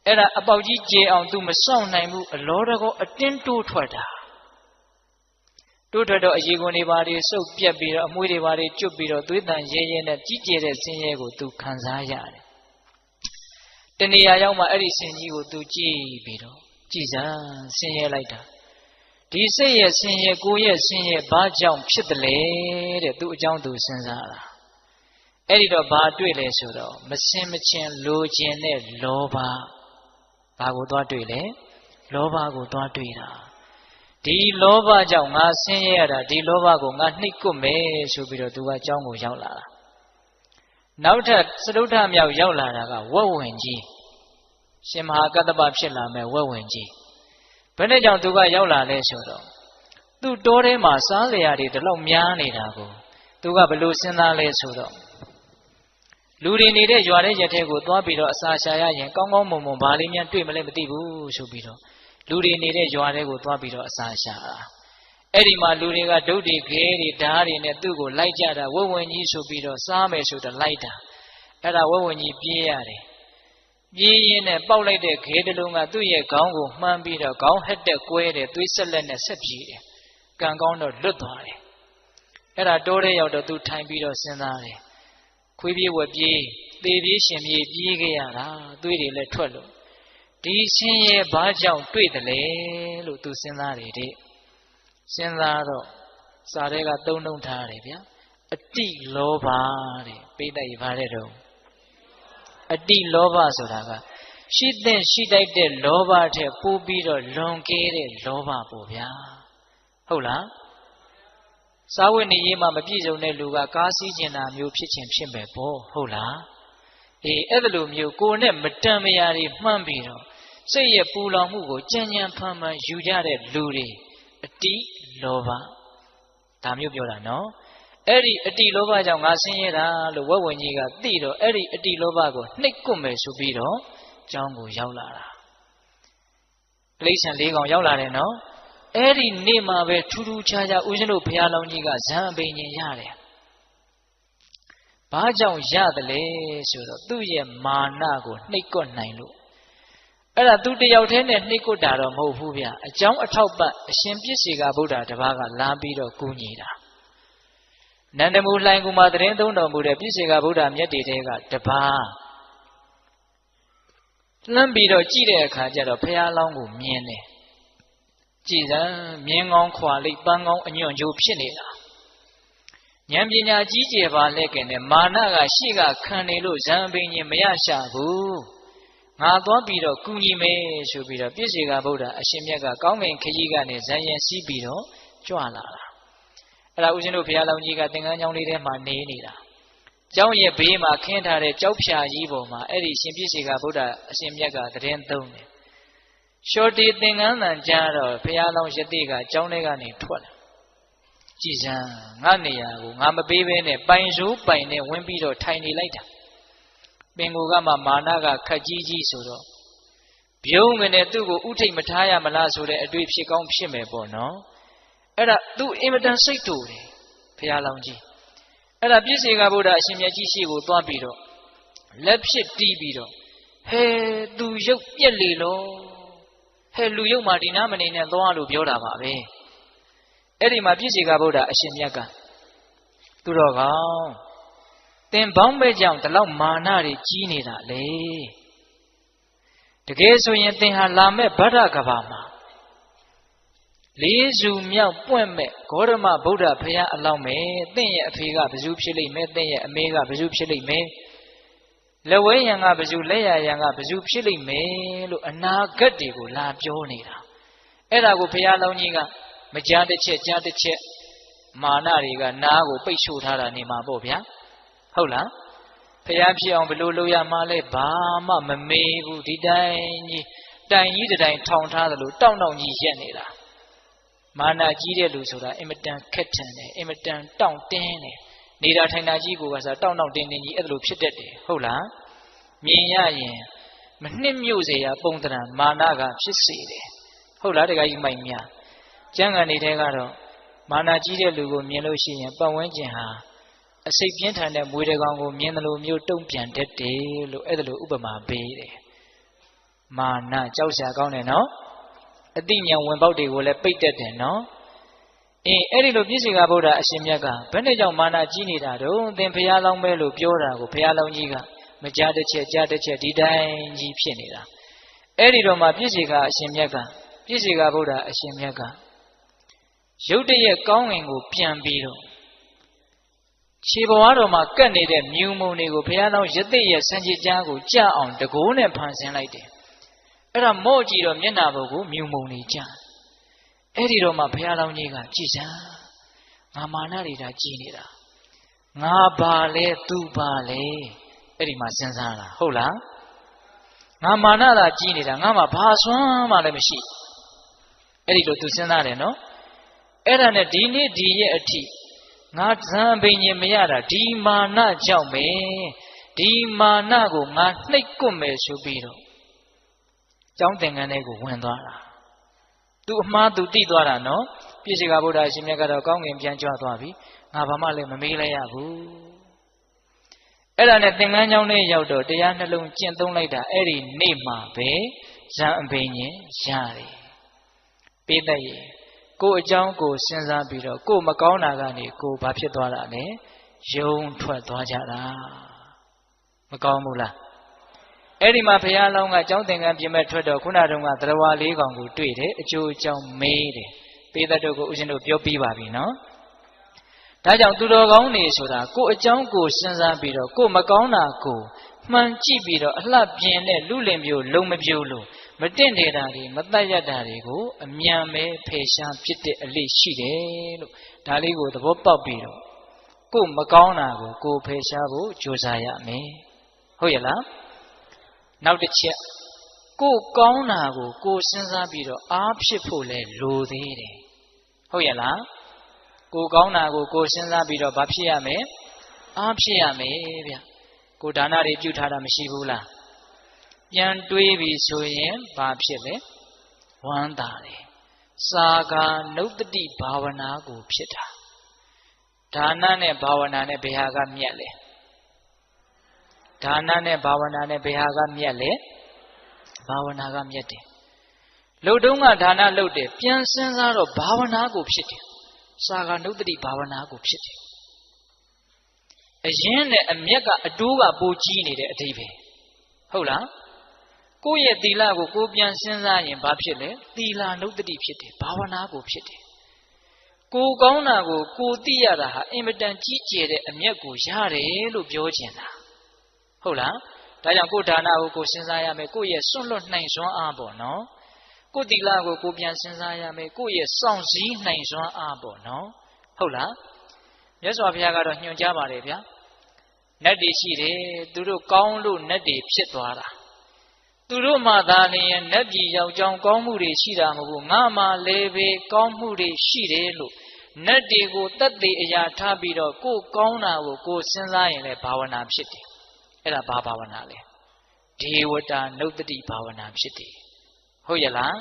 အဲ့ဒါအပေါက်ကြီးကျေအောင်သူမစောင့်နိုင်ဘူးအလောတကောအတင်းတိုးထွက်တာတိုးထွက်တော့အရေခွန်တွေပါတွေစုပ်ပြက်ပြီးတော့အမွှေးတွေပါတွေကျွတ်ပြီးတော့သွေးတန်ရဲနဲ့ကြီးကျယ်တဲ့ဆင်းရဲကိုသူခံစားရတယ်တဏှာရောက်မှအဲ့ဒီဆင်းကြီးကိုသူကြည့်ပြီးတော့ကြည်စမ်းဆင်းရဲလိုက်တာဒီစိတ်ရဲ့ဆင်းရဲကိုယ်ရဲ့ဆင်းရဲဘာကြောင့်ဖြစ်တယ်လဲတဲ့သူအကြောင်းသူစဉ်းစားတာအဲ့ဒီတော့ဘာတွေ့လဲဆိုတော့မစင်မချင်းလိုချင်တဲ့လောဘဘာကိုသွားတွေ့လဲလောဘကိုသွားတွေ့တာဒီလောဘကြောင့်ငါဆင်းရဲရတာဒီလောဘကိုငါနှိပ်ကွပ်မယ်ဆိုပြီးတော့သူကအကြောင်းကိုရောက်လာတာနောက်ထပ်စတုထမြောက်ရောက်လာတာကဝက်ဝင်ကြီးရှင်မဟာကတ္တပဖြစ်လာမဲ့ဝက်ဝင်ကြီးဘယ်နဲ့ကြောင့်သူကရောက်လာလဲဆိုတော့သူ့တောထဲမှာစားလျာတွေဒီလောက်များနေတာကိုသူကဘယ်လိုစဉ်းစားလဲဆိုတော့လူတွေနေတဲ့ရွာတဲ့ရက်ထဲကိုသွားပြီးတော့အစာရှာရရင်ကောင်းကောင်းမွန်မွန်ဘာလေးများတွေ့မလဲမသိဘူးဆိုပြီးတော့လူတွေနေတဲ့ရွာထဲကိုသွားပြီးတော့အစာရှာတာအဲ့ဒီမှာလူတွေကဒုတ်တွေခဲတွေဓာတ်တွေနဲ့သူ့ကိုလိုက်ကြတာဝက်ဝင်ကြီးဆိုပြီးတော့စားမယ်ဆိုတော့လိုက်တာအဲ့ဒါဝက်ဝင်ကြီးပြေးရတယ်ပြေးရင်းနဲ့ပေါက်လိုက်တဲ့ခဲတလုံးကသူ့ရဲ့ခေါင်းကိုမှန်းပြီးတော့ခေါင်းဟက်တက်ကွဲတယ်သွေးဆက်လက်နဲ့ဆက်ပြေးတယ်ကံကောင်းတော့လွတ်သွားတယ်အဲ့ဒါတိုးတဲ့ရောက်တော့သူထိုင်ပြီးတော့စဉ်းစားတယ်ခွေးပြေးဝက်ပြေးသေပြေးရှင်ပြေးပြေးခဲ့ရတာသွေးတွေလည်းထွက်လို့ဒီဆင်းရဲဘာကြောင့်တွေ့တယ်လဲလို့သူစဉ်းစားတယ်တဲ့စဉ်းစားတော့စာထဲကသုံးနှုံထားတယ်ဗျာအတိလောဘတဲ့ပိဋကဘာတဲ့တော့အတိလောဘဆိုတာကရှိတဲ့ရှိတိုက်တဲ့လောဘထက်ပိုပြီးတော့လွန်ကဲတဲ့လောဘပေါ့ဗျာဟုတ်လားစာဝတ်နေရေးမှာမပြည့်စုံတဲ့လူကကားစီးကျင်တာမျိုးဖြစ်ခြင်းဖြစ်မယ်ပေါ့ဟုတ်လားအေးအဲ့လိုမျိုးကိုယ်နဲ့မတန်မရာတွေမှန်းပြီးတော့စိတ်ရဲ့ပူလောင်မှုကိုကြံ့ကြံ့ဖန်ဖန်ယူကြတဲ့လူတွေအတိလောဘဒါမျိုးပြောတာနော်အဲ့ဒီအတိလောဘကြောင့်ငါဆင်းရဲတာလို့ဝက်ဝင်ကြီးကသိတော့အဲ့ဒီအတိလောဘကိုနှိပ်ကွပ်မယ်ဆိုပြီးတော့ကျောင်းကိုရောက်လာတာတိရစ္ဆာန်၄ကောင်ရောက်လာတယ်နော်အဲ့ဒီနေ့မှာပဲထူးထူးခြားခြားဦးဇင်းတို့ဘုရားလောင်းကြီးကဇံအပိန်ရင်ရတယ်ဘာကြောင့်ရတယ်လဲဆိုတော့သူ့ရဲ့မာနကိုနှိပ်ကွပ်နိုင်လို့ အဲ့ဒါသူတယောက်တည်းနဲ့နှိတ်ကွတာတော့မဟုတ်ဘူးဗျအကြောင်းအထောက်ပံ့အရှင်ပြည့်စေကဗုဒ္ဓတပါးကလာပြီးတော့ကူညီတာနန္ဒမူလှိုင်ကူမှာတရင်သုံးတော်မူတဲ့ပြည့်စေကဗုဒ္ဓမြတ်တေတဲကတပါးလှမ်းပြီးတော့ကြည့်တဲ့အခါကျတော့ဘုရားလောင်းကိုမြင်တယ်ကြည်စမ်းမြင်းကောင်းခွာလိပ်ပန်းကောင်းအညွန့်ကျိုးဖြစ်နေတာဉာဏ်ပညာကြီးကျယ်ပါလက်ကင်နဲ့မာနကရှေ့ကခံနေလို့ဇံပင်ကြီးမရရှာဘူးငါသွားပြီးတော့ကူညီမယ်ဆိုပြီးတော့ပြည့်စေကဗုဒ္ဓအရှင်မြတ်ကကောင်းကင်ခကြီးကနေဇံရင်စီးပြီးတော့ကြွလာတာအဲ့ဒါဦးဇင်းတို့ဘုရားလောင်းကြီးကသင်္ကန်းကျောင်းလေးထဲမှာနေနေတာကျောင်းရဲ့ဘေးမှာခင်းထားတဲ့ကြောက်ဖြာကြီးပေါ်မှာအဲ့ဒီရှင်ပြည့်စေကဗုဒ္ဓအရှင်မြတ်ကတရင်သုံးတယ်ရှောတီသင်္ကန်းတန်ကြားတော့ဘုရားလောင်းယတိကကျောင်းထဲကနေထွက်လာကြည်စမ်းငါနေရာကိုငါမပေးဘဲနဲ့ပိုင်စိုးပိုင်နဲ့ဝင်ပြီးတော့ထိုင်နေလိုက်တာပင်ကိုကမှမာနကခက်ကြီးကြီးဆိုတော့ပြုံးကနေသူ့ကိုဥထိတ်မထားရမလားဆိုတဲ့အတွေ့ဖြစ်ကောင်းဖြစ်မယ်ပေါ့နော်အဲ့ဒါသူ့အင်မတန်စိတ်တူတယ်ဘုရားလောင်းကြီးအဲ့ဒါပြည့်စေကဗုဒ္ဓအရှင်မြတ်ကြီးရှိကိုသွားပြီးတော့လက်ဖြစ်တီးပြီးတော့ဟဲသူရုပ်ပြက်လေလို့ဟဲလူရုပ်မှာဒီနာမနေနဲ့သွားလို့ပြောတာပါပဲအဲ့ဒီမှာပြည့်စေကဗုဒ္ဓအရှင်မြတ်ကသူတော်ကောင်းသင်ဘောင်းပဲကြောင့်ဒီလောက်မာနတွေကြီးနေတာလေတကယ်ဆိုရင်သင်ဟာလာမဲ့ဗဒ္ဒကဘာမှာလေးစုမြောက်ပွင့်မဲ့ဂေါရမဗုဒ္ဓဘုရားအလောင်းမဲ့သင်ရဲ့အဖေကဘယ်သူဖြစ်လိမ့်မယ်သင်ရဲ့အမေကဘယ်သူဖြစ်လိမ့်မယ်လက်ဝဲရံကဘယ်သူလက်ရရံကဘယ်သူဖြစ်လိမ့်မယ်လို့အနာဂတ်တွေကိုလာပြောနေတာအဲ့ဒါကိုဘုရားလောင်းကြီးကမကြားတစ်ချက်ကြားတစ်ချက်မာနတွေကနားကိုပိတ်ဆို့ထားတာနေမှာပေါ့ဗျာဟုတ်လားဖျားဖြစ်အောင်ဘယ်လိုလုပ်ရမှာလဲဘာမှမမေးဘူးဒီတိုင်းကြီးတိုင်ကြီးတိုင်ထောင်ထားသလိုတောက်တောက်ကြီးရက်နေတာမာနကြီးတဲ့လူဆိုတာအင်မတန်ခက်ထန်တယ်အင်မတန်တောင့်တင်းတယ်နေတာထိုင်တာကြီးကိုကစားတောင့်တောင့်တင်းတင်းကြီးအဲ့လိုဖြစ်တတ်တယ်ဟုတ်လားမြင်ရရင်မနှစ်မြို့เสียပုံသဏ္ဍာန်မာနကဖြစ်စေတယ်ဟုတ်လားတခါကြီးမိုက်များကျမ်းဂန်နေတဲ့ကတော့မာနကြီးတဲ့လူကိုမြင်လို့ရှိရင်ပတ်ဝန်းကျင်ဟာအစိတ်ပြင်းထန်တဲ့မွေးတကောင်ကိုမြင်တယ်လို့မျိုးတုံ့ပြန်တတ်တယ်လို့အဲ့ဒါလိုဥပမာပေးတယ်မာနကြောက်စရာကောင်းတယ်နော်အတိညာဝင်ပေါက်တွေကိုလည်းပိတ်တတ်တယ်နော်အဲ့ဒီလိုပြည့်စေကဗုဒ္ဓအရှင်မြတ်ကဘယ်နဲ့ကြောင့်မာနကြီးနေတာတော့သင်ဘုရားလောင်းပဲလို့ပြောတာကိုဘုရားလောင်းကြီးကမကြားတစ်ချက်ကြားတစ်ချက်ဒီတိုင်းကြီးဖြစ်နေတာအဲ့ဒီတော့မှပြည့်စေကအရှင်မြတ်ကပြည့်စေကဗုဒ္ဓအရှင်မြတ်ကရုတ်တရက်ကောင်းငင်ကိုပြန်ပြီးတော့ခြေဘဝတော်မှာကတ်နေတဲ့မြူမုံတွေကိုဘုရားတော်ရသက်ရဲ့စံကြည်ကြားကိုကြအောင်တကိုးနဲ့ဖန်ဆင်းလိုက်တယ်အဲ့ဒါမော့ကြည့်တော့မျက်နှာပေါ်ကိုမြူမုံတွေကြအဲ့ဒီတော့မှဘုရားတော်ကြီးကကြည်စမ်းငါမာနတွေဒါကြည်နေတာငါပါလဲသူပါလဲအဲ့ဒီမှာစဉ်းစားတာဟုတ်လားငါမာနသာကြည်နေတာငါမှဘာစွမ်းမှလည်းမရှိအဲ့ဒီလိုသူစဉ်းစားတယ်နော်အဲ့ဒါနဲ့ဒီနေ့ဒီရဲ့အထိငါဇံပင်ရင်မရတာဒီမာနကြောင့်ပဲဒီမာနကိုငါနှိပ်ကွမယ်ဆိုပြီးတော့ကျောင်းသင်္ကန်းထဲကိုဝင်သွားတာသူအမှားသူတိသွားတာနော်ပြည့်စေကဗုဒ္ဓရှင်မြတ်ကတော့ကောင်းကင်ပြန်ကြွသွားပြီငါဘာမှလည်းမမေးလိုက်ရဘူးအဲ့ဒါနဲ့သင်္ကန်းကျောင်းထဲရောက်တော့တရားနှလုံးကျင့်သုံးလိုက်တာအဲ့ဒီနေ့မှာပဲဇံပင်ရင်ရတယ်ပေးတတ်ရဲ့ကိုယ်အကြောင်းကိုစဉ်းစားပြီးတော့ကိုယ်မကောင်းတာကနေကိုယ်ဘာဖြစ်သွားတာလဲယုံထွက်သွားကြတာမကောင်းဘူးလားအဲ့ဒီမှာဘုရားလောင်းကကျောင်းသင်္ကန်းပြင်မဲ့ထွက်တော့ခုနတုန်းကသရဝါလေးကောင်ကိုတွေ့တယ်အကျိုးအကြောင်းမေးတယ်ပေးတတ်တော့ကိုဦးဇင်းတို့ပြောပြီးပါပြီနော်ဒါကြောင့်သူတော်ကောင်းနေဆိုတာကိုယ်အကြောင်းကိုစဉ်းစားပြီးတော့ကိုယ်မကောင်းတာကိုမှန်ကြည့်ပြီးတော့အလှပြင်းတဲ့လူလင်မျိုးလုံမပြိုးလို့မတင့်နေတာတွေမတတ်ရတာတွေကိုအမြန်ပဲဖယ်ရှားဖြစ်တဲ့အလေးရှိတယ်လို့ဒါလေးကိုသဘောပေါက်ပြီးတော့ကိုယ်မကောင်းတာကိုကိုယ်ဖယ်ရှားဖို့ကြိုးစားရမယ်ဟုတ်ရဲ့လားနောက်တစ်ချက်ကိုယ်ကောင်းတာကိုကိုယ်စဉ်းစားပြီးတော့အားဖြစ်ဖို့လဲလိုသေးတယ်ဟုတ်ရဲ့လားကိုယ်ကောင်းတာကိုကိုယ်စဉ်းစားပြီးတော့ဘာဖြစ်ရမလဲအားဖြစ်ရမယ်ဗျကိုယ်ဒါနတွေပြုထားတာမရှိဘူးလားပြန်တွေးပြီဆိုရင်ဘာဖြစ်လဲဝမ်းသာတယ်စာကာနုတ္တိဘာဝနာကိုဖြစ်တာဒါနနဲ့ဘာဝနာနဲ့ဘယ်ဟာကမြတ်လဲဒါနနဲ့ဘာဝနာနဲ့ဘယ်ဟာကမြတ်လဲ ဘာဝနာကမြတ်တယ်လှုပ်တုံးကဒါနလှုပ်တယ်ပြန်စဉ်းစားတော့ဘာဝနာကိုဖြစ်တယ်စာကနုတ္တိဘာဝနာကိုဖြစ်တယ်အရင်နဲ့အမျက်ကအတိုးကပိုကြီးနေတဲ့အဓိပ္ပာယ်ဟုတ်လားကိုယ့်ရဲ့သီလကိုကိုပြန်စဉ်းစားရင်ဘာဖြစ်လဲသီလနုတ္တိဖြစ်တယ်ဘာဝနာကိုဖြစ်တယ်ကိုကောင်းတာကိုကိုသိရတာဟာအင်မတန်ကြီးကျယ်တဲ့အမျက်ကိုရတယ်လို့ပြောချင်တာဟုတ်လားဒါကြောင့်ကိုဒါနကိုကိုစဉ်းစားရမယ်ကိုရဲ့စွန့်လွတ်နိုင်စွမ်းအားပေါ့နော်ကိုသီလကိုကိုပြန်စဉ်းစားရမယ်ကိုရဲ့စောင့်စည်းနိုင်စွမ်းအားပေါ့နော်ဟုတ်လားမြတ်စွာဘုရားကတော့ညွှန်ကြားပါတယ်ဗျာနတ်တွေရှိတယ်သူတို့ကောင်းလို့နတ်တွေဖြစ်သွားတာသူတို့မှသာလျှင်နတ်ပြည်ရောက်ကြောင်းကောင်းမှုတွေရှိတာမဟုတ်ဘူးငါမှလည်းပဲကောင်းမှုတွေရှိတယ်လို့နတ်တွေကိုတတ်သိအရာထားပြီးတော့ကိုကောင်းတာကိုကိုစဉ်းစားရင်လည်းဘာဝနာဖြစ်တယ်အဲ့ဒါဘာဘာဝနာလဲဒေဝတာနုတ္တိဘာဝနာဖြစ်တယ်ဟုတ်ရဲ့လား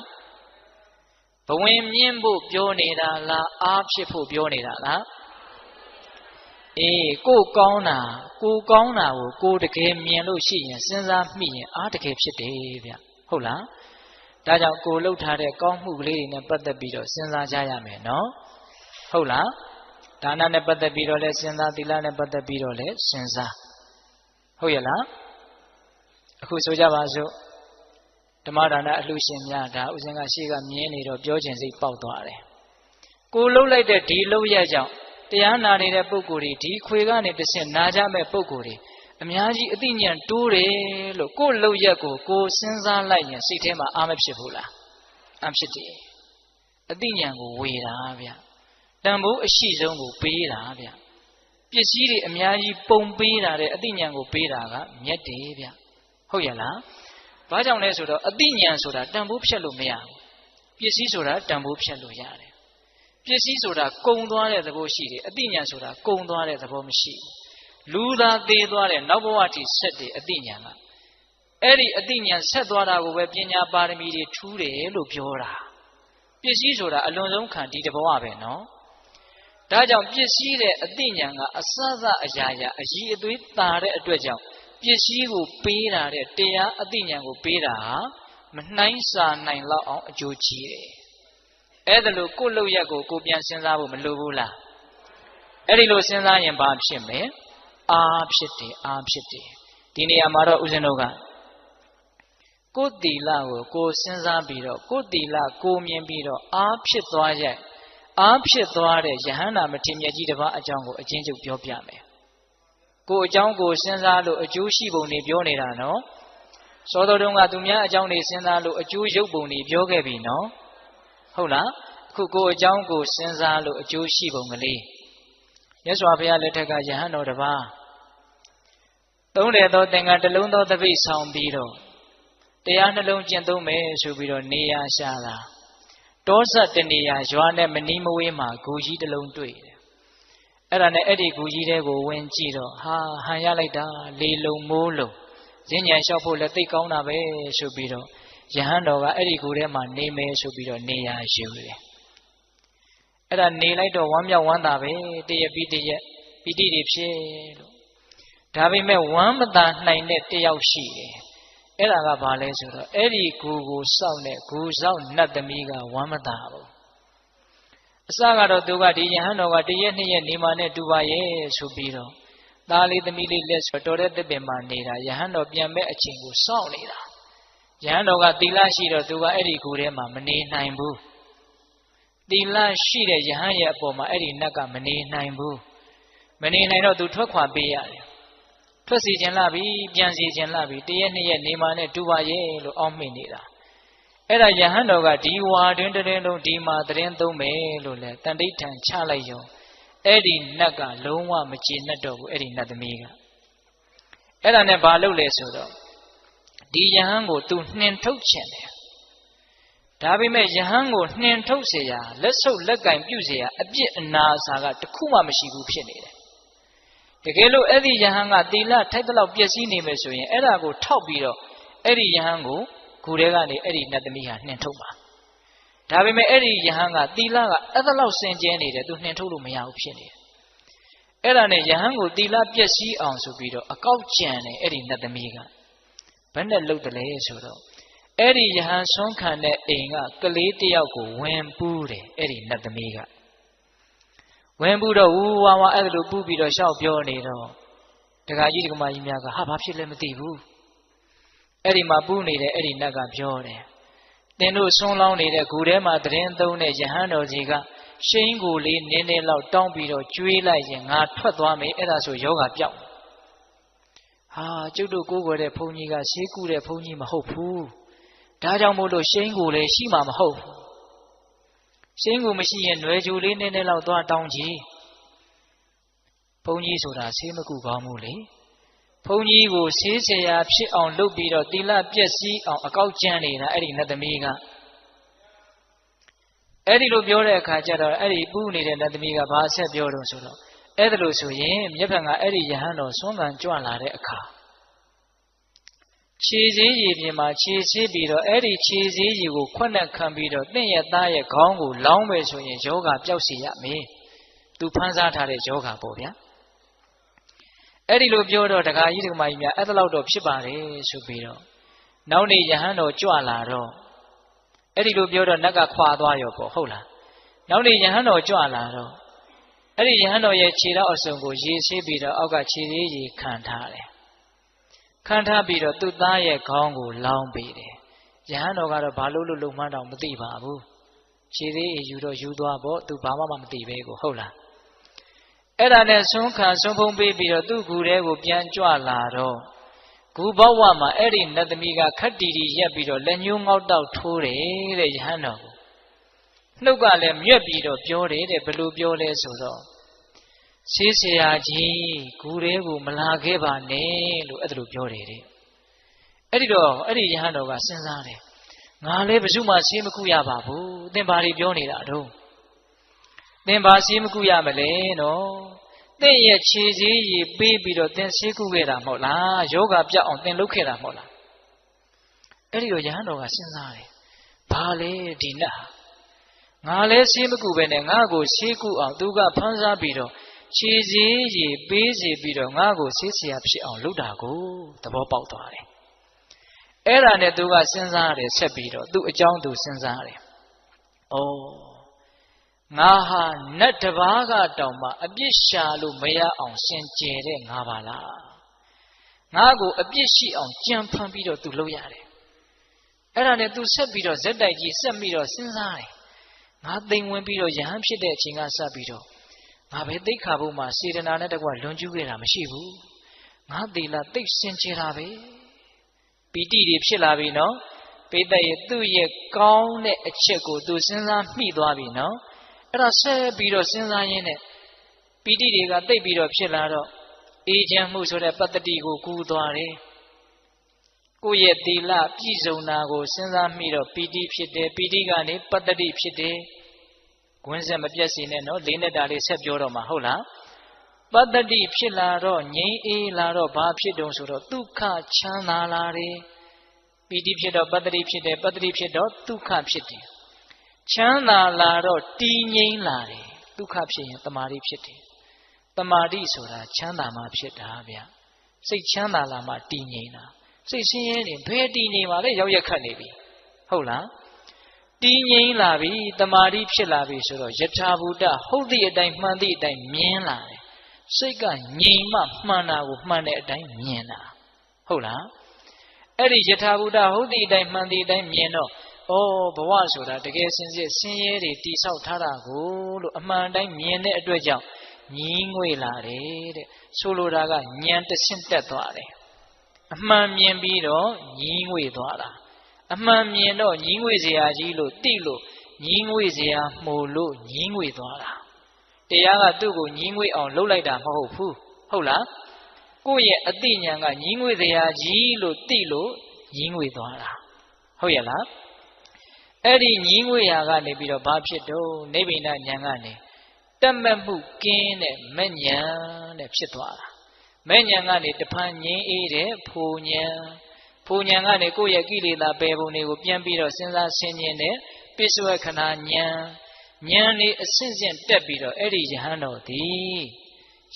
ဘဝင်မြင့်ဖို့ပြောနေတာလားအားဖြစ်ဖို့ပြောနေတာလားအေးကိုကောင်းတာကိုကိုတကယ်မြင်လို့ရှိရင်စဉ်းစားမိရင်အားတကယ်ဖြစ်တယ်ဗျဟုတ်လားဒါကြောင့်ကိုလှုပ်ထားတဲ့ကောင်းမှုကလေးတွေနဲ့ပတ်သက်ပြီးတော့စဉ်းစားကြရမယ်နော်ဟုတ်လားဒါနနဲ့ပတ်သက်ပြီးတော့လည်းစဉ်းစားသီလနဲ့ပတ်သက်ပြီးတော့လည်းစဉ်းစားဟုတ်ရဲ့လားအခုဆိုကြပါစို့ဓမ္မဒါနအလှရှင်များဒါဥစဉ်ကရှေ့ကမြင်နေတော့ပြောခြင်းစိတ်ပေါက်သွားတယ်ကိုလှုပ်လိုက်တဲ့ဒီလှုပ်ရကြောင့်တရားနာနေတဲ့ပုဂ္ဂိုလ်တွေဒီခွေကနေတစ်ဆင့်နာကြမဲ့ပုဂ္ဂိုလ်တွေအများကြီးအသိဉာဏ်တိုးတယ်လို့ကိုလှုပ်ရက်ကိုကိုစဉ်းစားလိုက်ရင်စိတ်ထဲမှာအားမဖြစ်ဘူးလားအဖြစ်တယ်အသိဉာဏ်ကိုဝေတာဗျတန်ဖိုးအရှိဆုံးကိုပေးတာဗျပစ္စည်းတွေအများကြီးပုံပေးတာတဲ့အသိဉာဏ်ကိုပေးတာကမြတ်တယ်ဗျဟုတ်ရဲ့လားဘာကြောင့်လဲဆိုတော့အသိဉာဏ်ဆိုတာတန်ဖိုးဖြတ်လို့မရဘူးပစ္စည်းဆိုတာတန်ဖိုးဖြတ်လို့ရတယ်ပစ္စည်းဆိုတာကုံသွားတဲ့သဘောရှိတယ်အသိဉာဏ်ဆိုတာကုံသွားတဲ့သဘောမရှိဘူးလူသာသေးသွားတဲ့နောက်ဘဝထိဆက်တယ်အသိဉာဏ်ကအဲ့ဒီအသိဉာဏ်ဆက်သွားတာကိုပဲပညာပါရမီတွေထူးတယ်လို့ပြောတာပစ္စည်းဆိုတာအလွန်ဆုံးခံဒီတဘဝပဲနော်ဒါကြောင့်ပစ္စည်းတဲ့အသိဉာဏ်ကအစစအရာရာအကြီးအသွေးတာတဲ့အတွက်ကြောင့်ပစ္စည်းကိုပေးတာတဲ့တရားအသိဉာဏ်ကိုပေးတာဟာမနှိုင်းစာနိုင်လောက်အောင်အကျိုးကြီးတယ်အဲ့ဒါလို့ကိုယ့်လုပ်ရက်ကိုကိုပြန်စဉ်းစားဖို့မလိုဘူးလားအဲ့ဒီလိုစဉ်းစားရင်ဘာဖြစ်မလဲအားဖြစ်တယ်ဒီနေရာမှာတော့ဦးဇင်းတို့ကကိုယ်သီလကိုကိုစဉ်းစားပြီးတော့ကိုယ်သီလကိုမြင်ပြီးတော့အားဖြစ်သွားရဲ့အားဖြစ်သွားတဲ့ယဟန္တာမထေရမြတ်ကြီးတစ်ပါးအကြောင်းကိုအချင်းချုပ်ပြောပြမယ်ကိုအကြောင်းကိုစဉ်းစားလို့အကျိုးရှိပုံတွေပြောနေတာနော်စောတော်တုန်းကသူများအကြောင်းတွေစဉ်းစားလို့အကျိုးရုပ်ပုံတွေပြောခဲ့ပြီနော်ဟုတ်လားအခုကိုအကြောင်းကိုစဉ်းစားလို့အကျိုးရှိပုံကလေးမြတ်စွာဘုရားလက်ထက်ကယဟန်တော်တစ်ပါးသုံးတယ်သောသင်္ကန်းတစ်လုံးသောတပိတ်ဆောင်ပြီးတော့တရားနှလုံးကျင့်သုံးမယ်ဆိုပြီးတော့နေရာရှာတာတောဆက်တနေရာရွာနဲ့မနီးမဝေးမှာဂူကြီးတစ်လုံးတွေ့တယ်အဲ့ဒါနဲ့အဲ့ဒီဂူကြီးတဲကိုဝင်ကြည့်တော့ဟာဟန်ရလိုက်တာလေလုံမိုးလုံဈဉ္ဉံလျှောက်ဖို့လည်းသိကောင်းတာပဲဆိုပြီးတော့ယဟန်တော်ကအဲ့ဒီဂူထဲမှာနေမယ်ဆိုပြီးတော့နေရာယူတယ်အဲ့ဒါနေလိုက်တော့ဝမ်းမြောက်ဝမ်းသာပဲတရက်ပြီးတရက်ပီတိတွေဖြစ်လို့ဒါပေမဲ့ဝမ်းမသာနိုင်တဲ့တယောက်ရှိတယ်အဲ့ဒါကဘာလဲဆိုတော့အဲ့ဒီဂူကိုစောင့်တဲ့ဂူစောင့်နတ်သမီးကဝမ်းမသာဘူးအစကတော့သူကဒီယဟန်တော်ကတရက်နှစ်ရက်နေမှနဲ့တူပါရဲ့ဆိုပြီးတော့သားလေးသမီးလေးလက်ဆိုတော်တဲ့တစ်ပင်မှာနေတာယဟန်တော်ပြန်မဲ့အချိန်ကိုစောင့်နေတာယဟန်တော်ကသီလရှိတော့သူကအဲ့ဒီဂူထဲမှာမနေနိုင်ဘူးသီလရှိတဲ့ယဟန်ရဲ့အပေါ်မှာအဲ့ဒီနတ်ကမနေနိုင်ဘူးမနေနိုင်တော့သူထွက်ခွာပေးရတယ်ထွက်စီခြင်းလာပြီပြန်စီခြင်းလာပြီတရက်နှစ်ရက်နေမှနဲ့တူပါရဲ့လို့အောက်မေ့နေတာအဲ့ဒါယဟန်တော်ကဒီဝါတွင်တရင်လုံးဒီမှာတရင်သုံးမယ်လို့လဲတန်တိဋ္ဌံချလိုက်ရောအဲ့ဒီနတ်ကလုံးဝမကျေနပ်တော့ဘူးအဲ့ဒီနတ်သမီးကအဲ့ဒါနဲ့ဘာလုပ်လဲဆိုတော့ဒီယဟန်ကိုသူနှင်ထုတ်ခြင်းတယ်ဒါပေမဲ့ယဟန်ကိုနှင်ထုတ်เสียရလက်ဆုပ်လက်ကင်ပြုเสียရအပြစ်အနာအစာကတခုမှမရှိဘူးဖြစ်နေတယ်တကယ်လို့အဲ့ဒီယဟန်ကသီလထိုက်တဲ့လောက်ပျက်စီးနေမယ်ဆိုရင်အဲ့ဒါကိုထောက်ပြီးတော့အဲ့ဒီယဟန်ကိုဂူထဲကနေအဲ့ဒီနတ်သမီးဟာနှင်ထုတ်ပါဒါပေမဲ့အဲ့ဒီယဟန်ကသီလကအဲ့ဒါလောက်စင်ကြဲနေတယ်သူနှင်ထုတ်လို့မရဘူးဖြစ်နေတယ်အဲ့ဒါနဲ့ယဟန်ကိုသီလပျက်စီးအောင်ဆိုပြီးတော့အကောက်ကြံတယ်အဲ့ဒီနတ်သမီးကဘယ်နဲ့လုပ်တယ်လဲဆိုတော့ အဲ့ဒီယဟန်ဆုံးခံတဲ့အိမ်ကကလေးတယောက်ကိုဝင်ပူးတယ်အဲ့ဒီနတ်သမီးကဝင်ပူးတော့ဝူဝါဝါအဲ့လိုပူးပြီးတော့ရှောက်ပြောနေတော့ဒကာကြီးဒကာမကြီးများကဟာဘာဖြစ်လဲမသိဘူးအဲ့ဒီမှာပူးနေတဲ့အဲ့ဒီနတ်ကပြောတယ်တင်တို့ဆုံးလောင်းနေတဲ့ဂူထဲမှာတရင်သုံးတဲ့ယဟန်တော်ကြီးကရှိန်ကိုလေးနင်းနေလောက်တောင်းပြီးတော့ကျွေးလိုက်ရင်ငါထွက်သွားမယ်အဲ့ဒါဆိုယောဂပြောက်ဟာကျုပ်တို့ကိုးကွယ်တဲ့ဘုန်းကြီးကရှေးကူတဲ့ဘုန်းကြီးမဟုတ်ဘူးဒါကြောင့်မို့လို့ရှိန်ကိုလည်းရှိမှာမဟုတ်ဘူးရှိန်ကိုမရှိရင်ຫນွယ်ကြိုလေးနင်းနေလောက်သွားတောင်းကြည့်ဘုန်းကြီးဆိုတာဆေးမကူကောင်းဘူးလေဘုန်းကြီးကိုဆေးဆရာဖြစ်အောင်လုပ်ပြီးတော့သီလပျက်စီးအောင်အကောက်ကျမ်းနေတာအဲ့ဒီနတ်သမီးကအဲ့ဒီလိုပြောတဲ့အခါကျတော့အဲ့ဒီပူးနေတဲ့နတ်သမီးကဘာဆက်ပြောတော့ဆိုတော့အဲ့ဒါလို့ဆိုရင်မြတ်ဖန်ကအဲ့ဒီယဟန်တော်ဆွမ်းခံကြွလာတဲ့အခါခြေစည်းရည်ပြင်မှာခြေဆေးပြီးတော့အဲ့ဒီခြေစည်းရည်ကိုခွက်နဲ့ခံပြီးတော့တင့်ရဲ့သားရဲ့ခေါင်းကိုလောင်းမယ်ဆိုရင်ယောဂပျောက်စေရမယ်သူဖန်ဆားထားတဲ့ယောဂပေါ့ဗျာအဲ့ဒီလိုပြောတော့ဒကာကြီးဒကာမကြီးများအဲ့ဒါလောက်တော့ဖြစ်ပါတယ်ဆိုပြီးတော့နောက်နေ့ယဟန်တော်ကြွလာတော့အဲ့ဒီလိုပြောတော့နတ်ကခွာသွားရောပေါ့ဟုတ်လားနောက်နေ့ယဟန်တော်ကြွလာတော့အဲ့ဒီယဟန်တော်ရဲ့ခြေထောက်အစုံကိုရေဆေးပြီးတော့အောက်ကခြေသေးရေခံထားတယ်ခံထားပြီးတော့သူ့သားရဲ့ခေါင်းကိုလောင်းပေးတယ်ယဟန်တော်ကတော့ဘာလို့လုံမှန်းတော့မသိပါဘူးခြေသေးရေယူတော့ယူသွားပေါ့သူဘာမှမသိပဲကိုဟုတ်လားအဲ့ဒါနဲ့ဆုံးခံဆုံးဖုံးပေးပြီးတော့သူ့ဂူထဲကိုပြန်ကြွလာတော့ဂူဘဝမှာအဲ့ဒီနတ်သမီးကခက်တီတီရက်ပြီးတော့လက်ညှိုးငေါက်တောက်ထိုးတယ်တဲ့ယဟန်တော်ကိုနှုတ်ကလည်းမြွက်ပြီးတော့ပြောတယ်တဲ့ဘယ်လိုပြောလဲဆိုတော့ဆေးဆရာကြီးဂူထဲကိုမလာခဲ့ပါနဲ့လို့အဲ့ဒါလိုပြောတယ်တဲ့အဲ့ဒီတော့အဲ့ဒီယဟန်တော်ကစဉ်းစားတယ်ငါလည်းဘယ်သူမှဆေးမကုရပါဘူးသင်ဘာတွေပြောနေတာတော့သင်ဘာဆေးမကုရမလဲနော်သင်ရဲ့ခြေစည်းရည်ပေးပြီးတော့သင်ဆေးကုခဲ့တာမဟုတ်လားယောဂပြောက်အောင်သင်လုပ်ခဲ့တာမဟုတ်လားအဲ့ဒီတော့ယဟန်တော်ကစဉ်းစားတယ်ဘာလဲဒီနတ်ငါလည်းဆေးမကုပဲနဲ့ငါ့ကိုဆေးကုအောင်သူကဖန်ဆားပြီးတော့ခြေစည်းရည်ပေးစီပြီးတော့ငါ့ကိုဆေးဆရာဖြစ်အောင်လုပ်တာကိုသဘောပေါက်သွားတယ်အဲ့ဒါနဲ့သူကစဉ်းစားတယ်ဆက်ပြီးတော့သူ့အကြောင်းသူစဉ်းစားတယ်ဩငါဟာနတ်တစ်ပါးကတောင်မှအပြစ်ရှာလို့မရအောင်စင်ကြယ်တဲ့ငါပါလားငါကိုအပြစ်ရှိအောင်ကြံဖန်ပြီးတော့သူလုပ်ရတယ်အဲ့ဒါနဲ့သူဆက်ပြီးတော့ဇက်တိုက်ကြီးဆက်ပြီးတော့စဉ်းစားတယ်ငါသိမ်ဝင်ပြီးတော့ယဟန်ဖြစ်တဲ့အချိန်ကစပြီးတော့ငါပဲသိခါဖို့မှာစေတနာနဲ့တကွလွန်ကျူးခဲ့တာမရှိဘူးငါသီလသိစင်ကြယ်တာပဲပီတိတွေဖြစ်လာပြီနော်ပိဋကရဲ့သူ့ရဲ့ကောင်းတဲ့အချက်ကိုသူစဉ်းစားမိသွားပြီနော်အဲ့ဒါဆက်ပြီးတော့စဉ်းစားရင်းနဲ့ပီတိတွေကသိပ်ပြီးတော့ဖြစ်လာတော့အေးချမ်းမှုဆိုတဲ့ပတ္တိကိုကူးသွားတယ်ကိုယ့်ရဲ့သီလပြည့်စုံတာကိုစဉ်းစားမိတော့ပီတိဖြစ်တယ်ပီတိကနေပတ္တိဖြစ်တယ်ဂွင်းဆက်မပြတ်စေနဲ့နော်လေးနဲ့တာလေးဆက်ပြောတော့မှာဟုတ်လားပတ္တိဖြစ်လာတော့ငြိမ်းအေးလာတော့ဘာဖြစ်တုံဆိုတော့ဒုက္ခချမ်းသာလာတယ်ပီတိဖြစ်တော့ပတ္တိဖြစ်တယ်ပတ္တိဖြစ်တော့ဒုက္ခဖြစ်တယ်ချမ်းသာလာတော့တည်ငြိမ်လာတယ်ဒုက္ခဖြစ်ရင်တမာတိဖြစ်တယ်တမာတိဆိုတာချမ်းသာမှဖြစ်တာဗျစိတ်ချမ်းသာလာမှတည်ငြိမ်တာစိတ်ဆင်းရဲနေဘယ်တည်ငြိမ်ပါလဲရောက်ရက်ခတ်နေပြီဟုတ်လားတည်ငြိမ်လာပြီတမာတိဖြစ်လာပြီဆိုတော့ယထာဘူတဟုတ်သည့်အတိုင်းမှန်သည့်အတိုင်းမြင်လာတယ်စိတ်ကငြိမ်မှမှန်တာကိုမှန်တဲ့အတိုင်းမြင်တာဟုတ်လားအဲ့ဒီယထာဘူတဟုတ်သည့်အတိုင်းမှန်သည့်အတိုင်းမြင်တော့ဩဘဝဆိုတာတကယ်စင်စစ်ဆင်းရဲတွေတိဆောက်ထားတာကိုလို့အမှန်တိုင်းမြင်တဲ့အတွက်ကြောင့်ညီးငွေ့လာတယ်တဲ့ဆိုလိုတာကဉာဏ်တစ်ဆင့်တက်သွားတယ်အမှန်မြင်ပြီးတော့ညီးငွေ့သွားတာအမှန်မြင်တော့ညီးငွေ့စရာကြီးလို့သိလို့ညီးငွေ့စရာမှုလို့ညီးငွေ့သွားတာတရားကသူ့ကိုညီးငွေ့အောင်လုပ်လိုက်တာမဟုတ်ဘူးဟုတ်လားကိုယ့်ရဲ့အသိဉာဏ်ကညီးငွေ့စရာကြီးလို့သိလို့ညီးငွေ့သွားတာဟုတ်ရဲ့လားအဲ့ဒီညီးငွေ့ရာကနေပြီးတော့ဘာဖြစ်တော့နိဗ္ဗိဏဉာဏ်ကနေတတ်မဲ့မှုကင်းတဲ့မဲ့ဉာဏ်တဲ့ဖြစ်သွားတာမဲ့ဉာဏ်ကနေတဖန်ငြိမ်းအေးတဲ့ဖို့ဉာဏ်ဖို့ဉာဏ်ကနေကိုယ့်ရဲ့ကိလေသာပယ်ပုံတွေကိုပြန်ပြီးတော့စဉ်းစားဆင်ခြင်တဲ့ပိစဝခဏဉာဏ်နေအစစ်စစ်တက်ပြီးတော့အဲ့ဒီယဟန်တော်သည်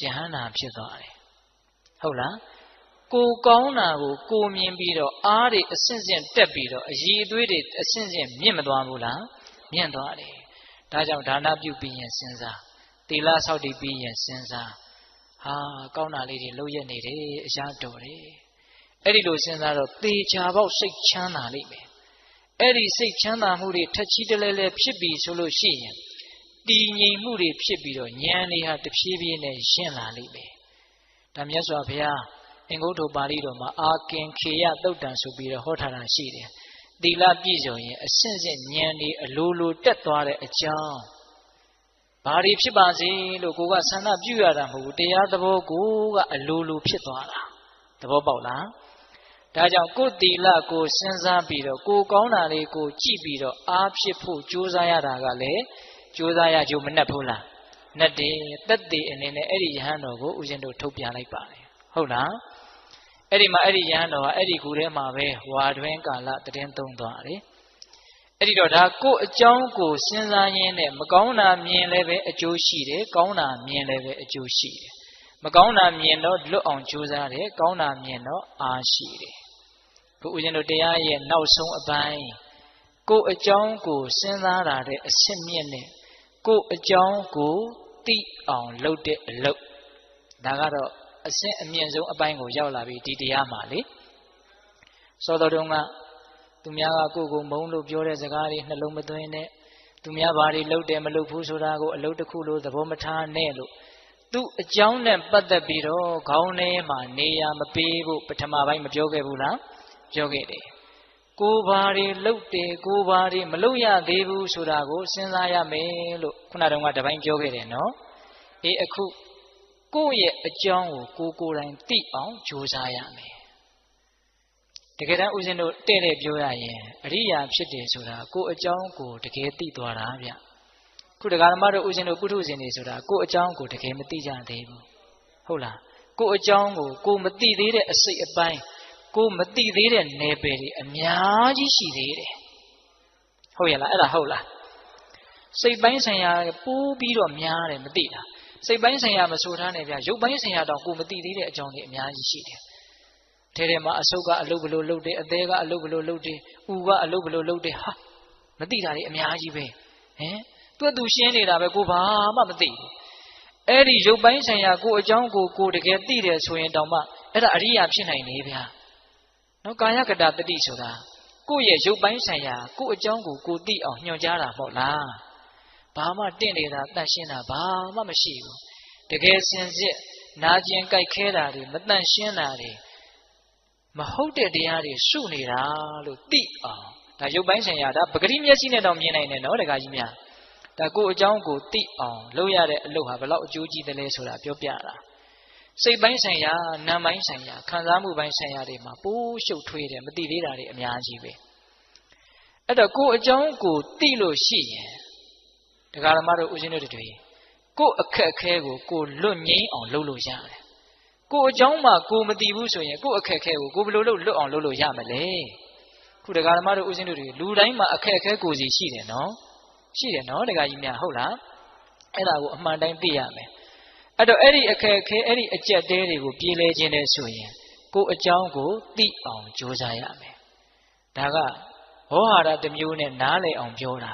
ယဟန္တာဖြစ်သွားတယ်ဟုတ်လား ကိုကောင်းတာကိုမြင်ပြီးတော့အားတွေအဆင့်ဆင့်တက်ပြီးတော့အည်အသွေးတွေအဆင့်ဆင့်မြင့်မသွားဘူးလားမြင့်သွားတယ်ဒါကြောင့်ဒါနပြုပြီးရင်စဉ်းစားသီလဆောက်တည်ပြီးရင်စဉ်းစားဟာကောင်းတာလေးတွေလုပ်ရနေတယ်အရာတော်တယ်အဲ့ဒီလိုစဉ်းစားတော့သေချာပေါက်စိတ်ချမ်းသာလိမ့်မယ်အဲ့ဒီစိတ်ချမ်းသာမှုတွေထက်ချီတလဲလဲဖြစ်ပြီးဆိုလို့ရှိရင်တည်ငြိမ်မှုတွေဖြစ်ပြီးတော့ဉာဏ်တွေဟာတဖြည်းဖြည်းနဲ့ရှင်းလာလိမ့်မယ်ဒါမြတ်စွာဘုရားအင်္ဂုတ္တပါဠိတော်မှာအာကင်ခေယသုတ်တံဆိုပြီးတော့ဟောထားတာရှိတယ်သီလပြည့်စုံရင်အစဉ်စဉ်ဉာဏ်တွေအလိုလိုတက်သွားတဲ့အကြောင်းဘာတွေဖြစ်ပါစေလို့ကိုကဆန္ဒပြုရတာမဟုတ်ဘူးတရားသဘောကိုကအလိုလိုဖြစ်သွားတာသဘောပေါက်လားဒါကြောင့်ကိုယ်သီလကိုစဉ်းစားပြီးတော့ကိုကောင်းတာလေးကိုကြည့်ပြီးတော့အားဖြစ်ဖို့ကြိုးစားရတာကလည်းကြိုးစားရကြိုးမနှက်ဘူးလားနှက်တယ်တက်တည်အနေနဲ့အဲ့ဒီယဟန်တော်ကိုဦးဇင်းတို့ထုတ်ပြလိုက်ပါတယ်ဟုတ်လားအဲ့ဒီမှာအဲ့ဒီယဟန်တော်ကအဲ့ဒီကူထဲမှာပဲဝါတွင်းကာလတည်င်းသုံးသွားတယ်အဲ့ဒီတော့ဒါကိုယ်အကြောင်းကိုစဉ်းစားရင်းနဲ့မကောင်းတာမြင်လည်းပဲအကျိုးရှိတယ်ကောင်းတာမြင်လည်းပဲအကျိုးရှိတယ်မကောင်းတာမြင်တော့လွတ်အောင်ကြိုးစားတယ်ကောင်းတာမြင်တော့အားရှိတယ်ခုဦးဇင်းတို့တရားရဲ့နောက်ဆုံးအပိုင်းကိုယ်အကြောင်းကိုစဉ်းစားတာတဲ့အစစ်မြင့်နဲ့ကိုယ်အကြောင်းကိုသိအောင်လုပ်တဲ့အလုပ်ဒါကတော့အစစ်အမြင့်ဆုံးအပိုင်းကိုရောက်လာပြီဒီတရားမှာလေစောတော်တုန်းကသူများကကိုယ်ကိုမုန်းလို့ပြောတဲ့စကားတွေနှလုံးမသွင်းနဲ့သူများဘာတွေလုပ်တယ်မလုပ်ဘူးဆိုတာကိုအလုပ်တစ်ခုလို့သဘောမထားနဲ့လို့သူ့အကြောင်းနဲ့ပတ်သက်ပြီးတော့ခေါင်းထဲမှာနေရာမပေးဖို့ပထမပိုင်းမပြောခဲ့ဘူးလားပြောခဲ့တယ်ကိုယ်ဘာတွေလုပ်တယ်ကိုယ်ဘာတွေမလုပ်ရသေးဘူးဆိုတာကိုစဉ်းစားရမယ်လို့ခုနတုန်းကတပိုင်းပြောခဲ့တယ်နော်အေးအခုကိုယ့်ရဲ့အကြောင်းကိုကိုယ်တိုင်သိအောင်ကြိုးစားရမယ်တကယ်တမ်းဦးဇင်းတို့တဲ့တဲ့ပြောရရင်အရိယာဖြစ်တယ်ဆိုတာကိုယ်အကြောင်းကိုတကယ်သိသွားတာဗျခုတရားဓမ္မတို့ဦးဇင်းတို့ပုထုဇဉ်တွေဆိုတာကိုယ်အကြောင်းကိုတကယ်မသိကြသေးဘူးဟုတ်လားကိုယ်အကြောင်းကိုကိုယ်မသိသေးတဲ့အစိတ်အပိုင်းကိုမသိသေးတဲ့နယ်ပယ်တွေအများကြီးရှိသေးတယ်ဟုတ်ရဲ့လားအဲ့ဒါဟုတ်လားစိတ်ပိုင်းဆိုင်ရာပိုးပြီးတော့များတယ်မသိတာစိတ်ပိုင်းဆိုင်ရာမဆိုထားနဲ့ဗျရုပ်ပိုင်းဆိုင်ရာတော့ကိုမသိသေးတဲ့အကြောင်းတွေအများကြီးရှိတယ်ထဲမှာအဆုတ်ကအလုပ်ဘလို့လုပ်တယ်အသေးကအလုပ်ဘလို့လုပ်တယ်ဥကအလုပ်ဘလို့လုပ်တယ်ဟာမသိတာတွေအများကြီးပဲဟင်သူရှင်းနေတာပဲကိုဘာမှမသိဘူးအဲ့ဒီရုပ်ပိုင်းဆိုင်ရာကိုအကြောင်းကိုတကယ်သိတယ်ဆိုရင်တောင်မှအဲ့ဒါအရိယာဖြစ်နိုင်နေဗျာနော်ကာယကတတတိဆိုတာကိုယ့်ရဲ့ရုပ်ပိုင်းဆိုင်ရာကိုယ့်အကြောင်းကိုသိအောင်ညွှန်ကြားတာမဟုတ်လားဘာမှတင့်နေတာတန့်ရှင်းတာဘာမှမရှိဘူးတကယ်စင်စစ်နာကျင်ကြိုက်ခဲတာတွေမတန့်ရှင်းတာတွေမဟုတ်တဲ့တရားတွေရှုနေတာလို့သိအောင်ဒါရုပ်ပိုင်းဆိုင်ရာဒါပဂတိမျက်စိနဲ့တော့မြင်နိုင်တယ်နော်တခါကြီးများဒါကိုယ့်အကြောင်းကိုသိအောင်လုပ်ရတဲ့အလုပ်ဟာဘယ်လောက်အကျိုးကြီးသလဲဆိုတာပြောပြတာစိတ်ပိုင်းဆိုင်ရာနာမ်ပိုင်းဆိုင်ရာခံစားမှုပိုင်းဆိုင်ရာတွေမှာပိုးရှုပ်ထွေးတယ်မသိသေးတာတွေအများကြီးပဲအဲ့တော့ကိုယ်အကြောင်းကိုသိလို့ရှိရင်တရားဓမ္မတို့ဦးဇင်းတို့တွေကိုယ်အခက်အခဲကိုလွတ်ငြိမ်းအောင်လုပ်လို့ရတယ်ကိုယ်အကြောင်းမှာကိုမသိဘူးဆိုရင်ကိုယ်အခက်အခဲကိုဘယ်လိုလုပ်လွတ်အောင်လုပ်လို့ရမလဲခုတရားဓမ္မတို့ဦးဇင်းတို့တွေလူတိုင်းမှာအခက်အခဲကိုစီရှိတယ်နော်ရှိတယ်နော်တရားကြီးများဟုတ်လားအဲ့ဒါကိုအမှန်တိုင်းသိရမယ်အဲ့တော့အဲ့ဒီအခက်အခဲအဲ့ဒီအကျက်တဲတွေကိုပြေးလဲခြင်းနဲ့ဆိုရင်ကိုယ်အကြောင်းကိုသိအောင်ကြိုးစားရမယ်ဒါကဟောဟာရတစ်မျိုးနဲ့နားလည်အောင်ပြောတာ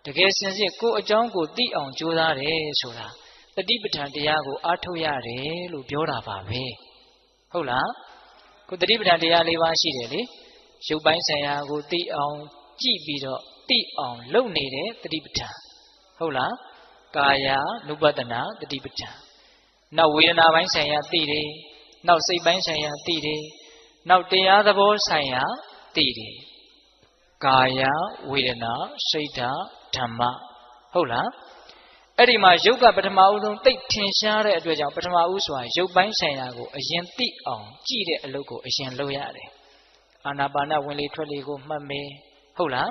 တကယ်စင်စစ်ကိုယ်အကြောင်းကိုသိအောင်ကြိုးစားတယ်ဆိုတာတတိပဋ္ဌာန်တရားကိုအားထုတ်ရတယ်လို့ပြောတာပါပဲဟုတ်လားခုတတိပဋ္ဌာန်တရား၄ပါးရှိတယ်လေရုပ်ပိုင်းဆိုင်ရာကိုသိအောင်ကြည့်ပြီးတော့သိအောင်လုပ်နေတဲ့တတိပဋ္ဌာန်ဟုတ်လားကာယ ानु ပတနာတတိပဋ္ဌာန်နောက်ဝေဒနာပိုင်းဆိုင်ရာသိတယ်နောက်စိတ်ပိုင်းဆိုင်ရာသိတယ်နောက်တရားသဘောဆိုင်ရာသိတယ်ကာယဝေဒနာစိတ်ဓာတ်ဓမ္မဟုတ်လားအဲ့ဒီမှာယုတ်ကပထမဦးဆုံးသိထင်ရှားတဲ့အတွက်ကြောင့်ပထမဦးစွာရုပ်ပိုင်းဆိုင်ရာကိုအရင်သိအောင်ကြည့်တဲ့အလုပ်ကိုအရင်လုပ်ရတယ်အာနာပါနဝင်လေထွက်လေကိုမှတ်မယ်ဟုတ်လား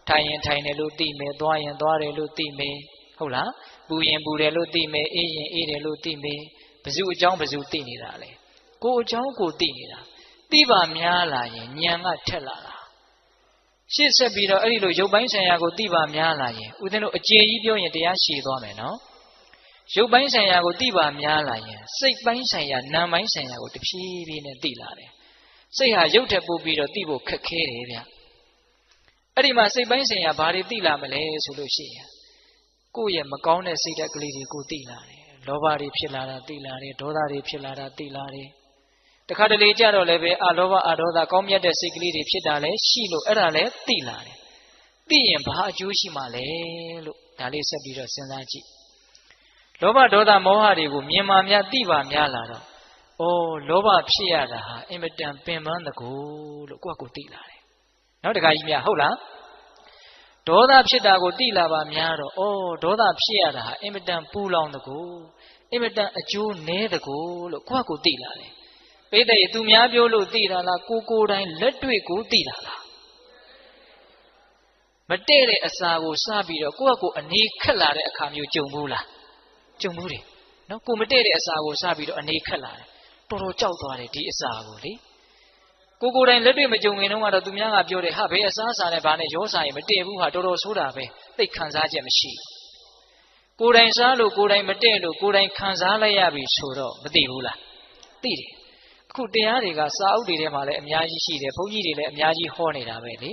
ထိုင်ရင်ထိုင်တယ်လို့သိမယ်သွားရင်သွားတယ်လို့သိမယ်ဟုတ်လားပူရင်ပူတယ်လို့သိမယ်အေးရင်အေးတယ်လို့သိမယ်ဘယ်သူအကြောင်းဘယ်သူသိနေတာလဲကိုယ်အကြောင်းကိုသိနေတာသိပါများလာရင်ဉာဏ်ကထက်လာတာရှေ့ဆက်ပြီးတော့အဲ့ဒီလိုရုပ်ပိုင်းဆိုင်ရာကိုသိပါများလာရင်ဦးဇင်းတို့အကျေကြီးပြောရင်တရားရှည်သွားမယ်နော် ရုပ်ပိုင်းဆိုင်ရာကိုသိပါများလာရင်စိတ်ပိုင်းဆိုင်ရာနာမ်ပိုင်းဆိုင်ရာကိုတဖြည်းဖြည်းနဲ့သိလာတယ်စိတ်ဟာရုပ်ထက်ပိုပြီးတော့သိဖို့ခက်ခဲတယ်ဗျအဲ့ဒီမှာစိတ်ပိုင်းဆိုင်ရာဘာတွေသိလာမလဲဆိုလို့ရှိရင်ကိုယ့်ရဲ့မကောင်းတဲ့စိတ်ဓာတ်ကလေးတွေကိုသိလာတယ်လောဘတွေဖြစ်လာတာသိလာတယ်ဒေါသတွေဖြစ်လာတာသိလာတယ်တခါတလေကြတော့လည်းပဲအလောဘအဒေါသကောင်းမြတ်တဲ့စိတ်ကလေးတွေဖြစ်တာလည်းရှိလို့အဲ့ဒါလည်းသိလာတယ်သိရင်ဘာအကျိုးရှိမှလဲလို့ဒါလေးဆက်ပြီးတော့စဉ်းစားကြည့်လောဘဒေါသမောဟတွေကိုမြင်မှများသိပါများလာတော့လောဘဖြစ်ရတာဟာအင်မတန်ပင်ပန်းတကူလို့ကိုယ့်ကိုသိလာတယ်နောက်တခါကြီးများဟုတ်လားဒေါသဖြစ်တာကိုသိလာပါများတော့ဒေါသဖြစ်ရတာဟာအင်မတန်ပူလောင်တကူအင်မတန်အကျိုးနည်းတကူလို့ကိုယ့်ကိုသိလာတယ်ပိဋကသူများပြောလို့သိတာလားကိုယ်တိုင်လက်တွေ့ကိုသိတာလားမတည့်တဲ့အစာကိုစားပြီးတော့ကိုယ့်ကိုအနေခက်လာတဲ့အခါမျိုးကြုံဘူးလားကြုံဘူးတယ်နော်ကိုမတည့်တဲ့အစာကိုစားပြီးတော့အနေခက်လာတယ်တော်တော်ကြောက်သွားတယ်ဒီအစာကိုလေကိုယ်တိုင်လက်တွေ့မကြုံခင်တော့ကတော့သူများကပြောတယ်ဟာဘယ်အစားအစာနဲ့ဘာနဲ့ရောစားရင်မတည့်ဘူးဟာတော်တော်ဆိုးတာပဲသိခံစားချက်မရှိကိုယ်တိုင်စားလို့ကိုယ်တိုင်မတည့်လို့ကိုယ်တိုင်ခံစားလိုက်ရပြီဆိုတော့မသိဘူးလားသိတယ်အခုတရားတွေကစာအုပ်တွေထဲမှာလည်းအများကြီးရှိတယ်ဘုန်းကြီးတွေလည်းအများကြီးဟောနေတာပဲလေ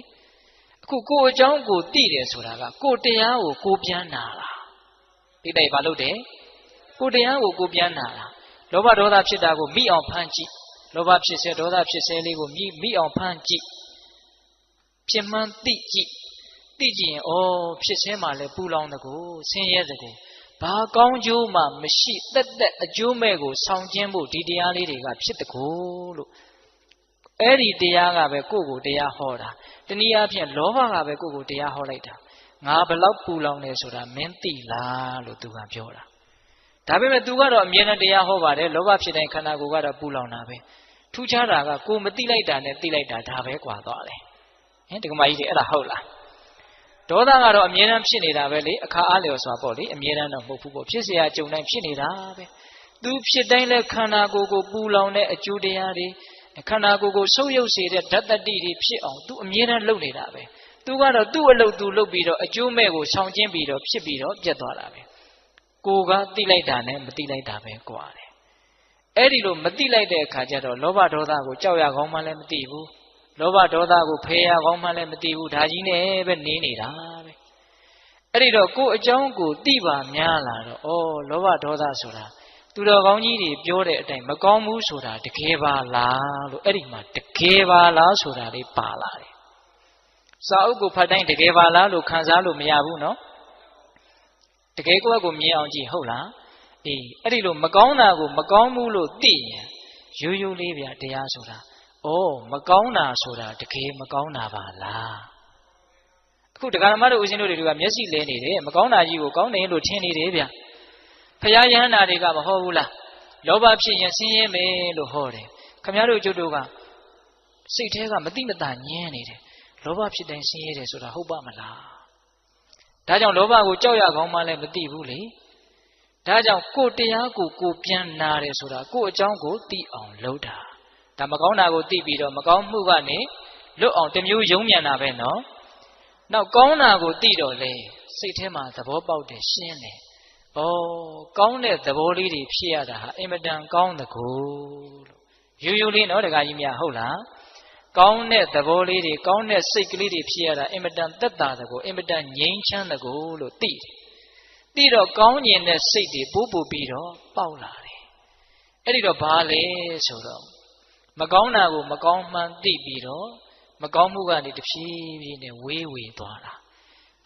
အခုကိုယ်အကြောင်းကိုသိတယ်ဆိုတာကကိုယ်တရားကိုကိုပြန်နာတာသိတယ်ဘာလို့တယ်ကိုယ်တရားကိုကိုပြန်နာတာလောဘဒေါသဖြစ်တာကိုမိအောင်ဖမ်းကြည့်လောဘဖြစ်စေဒေါသဖြစ်စေလေးကိုမိအောင်ဖမ်းကြည့်ဖြစ်မှန်းသိကြည့်သိကြည့်ရင်ဖြစ်စေမှလည်းပူလောင်တကူဆင်းရဲတကူဘာကောင်းကျိုးမှမရှိတက်အကျိုးမဲ့ကိုဆောင်ကျင်းဖို့ဒီတရားလေးတွေကဖြစ်တကူလို့အဲ့ဒီတရားကပဲကိုယ့်ကိုတရားဟောတာတနည်းအားဖြင့်လောဘကပဲကိုယ့်ကိုတရားဟောလိုက်တာငါဘလောက်ပူလောင်နေဆိုတာမင်းသိလားလို့သူကပြောတာဒါပေမဲ့သူကတော့အမြဲတမ်းတရားဟောပါတယ်လောဘဖြစ်တဲ့ခန္ဓာကိုယ်ကတော့ပူလောင်တာပဲထူးခြားတာကကိုမသိလိုက်တာနဲ့သိလိုက်တာဒါပဲကွာသွားတယ်ဟင်ဒီကမကြီးတွေအဲ့ဒါဟုတ်လားဒေါသကတော့အမြဲတမ်းဖြစ်နေတာပဲလေအခါအားလျော်စွာပေါ့လေအမြဲတမ်းတော့မဟုတ်ဘူးပေါ့ဖြစ်เสียကြုံတိုင်းဖြစ်နေတာပဲသူဖြစ်တိုင်းလဲခန္ဓာကိုယ်ကိုပူလောင်တဲ့အကျိုးတရားတွေခန္ဓာကိုယ်ကိုဆုပ်ယုပ်စေတဲ့ဓာတ်တတိတွေဖြစ်အောင်သူအမြဲတမ်းလုပ်နေတာပဲသူကတော့သူ့အလုပ်သူလုပ်ပြီးတော့အကျိုးမဲ့ကိုဆောင်ကျင်းပြီးတော့ဖြစ်ပြီးတော့ပြတ်သွားတာပဲကိုကသိလိုက်တာနဲ့မသိလိုက်တာပဲကွာတယ်အဲ့ဒီလိုမသိလိုက်တဲ့အခါကျတော့လောဘဒေါသကိုကြောက်ရကောင်းမှလည်းမသိဘူးလောဘဒေါသကိုဖယ်ရကောင်းမှလည်းမသိဘူးဒါကြီးနဲ့ပဲနေနေတာပဲအဲ့ဒီတော့ကိုယ်အကြောင်းကိုသိပါများလာတော့လောဘဒေါသဆိုတာသူတော်ကောင်းကြီးတွေပြောတဲ့အတိုင်းမကောင်းဘူးဆိုတာတကယ်ပါလားလို့အဲ့ဒီမှာတကယ်ပါလားဆိုတာလေးပါလာတယ်စာအုပ်ကိုဖတ်တိုင်းတကယ်ပါလားလို့ခံစားလို့မရဘူးနော်တကယ်ကိုယ့်ကိုမြင်အောင်ကြည့်ဟုတ်လားအဲ့ဒီလိုမကောင်းတာကိုမကောင်းဘူးလို့သိရင်ရိုးရိုးလေးဗျာတရားဆိုတာမကောင်းတာဆိုတာတကယ်မကောင်းတာပါလားအခုတရားဓမ္မတို့ဦးဇင်းတို့တွေကမျက်စိလဲနေတယ်မကောင်းတာကြီးကိုကောင်းတယ်လို့ထင်နေတယ်ဗျာဖရာယဟန္တာတွေကမဟုတ်ဘူးလားလောဘဖြစ်ရင်ဆင်းရဲမယ်လို့ဟောတယ်ခင်ဗျားတို့ကျုပ်တို့ကစိတ်ထဲကမတိမတာညင်းနေတယ်လောဘဖြစ်တိုင်းဆင်းရဲတယ်ဆိုတာဟုတ်ပါမလားဒါကြောင့်လောဘကိုကြောက်ရကောင်းမှလည်းမသိဘူးလေဒါကြောင့်ကိုတရားကိုပြန်နာတယ်ဆိုတာကိုအကြောင်းကိုသိအောင်လုပ်တာဒါမကောင်းတာကိုသိပြီးတော့မကောင်းမှုကနေလွတ်အောင်တမျိုးယုံမြန်တာပဲနော်နောက်ကောင်းတာကိုသိတော့လေစိတ်ထဲမှာသဘောပေါက်တယ်ရှင်းတယ်ကောင်းတဲ့သဘောလေးတွေဖြစ်ရတာဟာအင်မတန်ကောင်းတကူလို့ရိုးရိုးလေးနော်တခါကြီးများဟုတ်လားကောင်းတဲ့သဘောလေးတွေကောင်းတဲ့စိတ်ကလေးတွေဖြစ်ရတာအင်မတန်သက်သာတကူအင်မတန်ငြိမ်းချမ်းတကူလို့သိတယ်သိတော့ကောင်းကျင်တဲ့စိတ်တွေပိုးပို့ပြီးတော့ပေါက်လာတယ်အဲ့ဒီတော့ဘာလဲဆိုတော့မကောင်းတာကိုမကောင်းမှန်းသိပြီးတော့မကောင်းမှုကနေတဖြည်းဖြည်းနဲ့ဝေးသွားတာ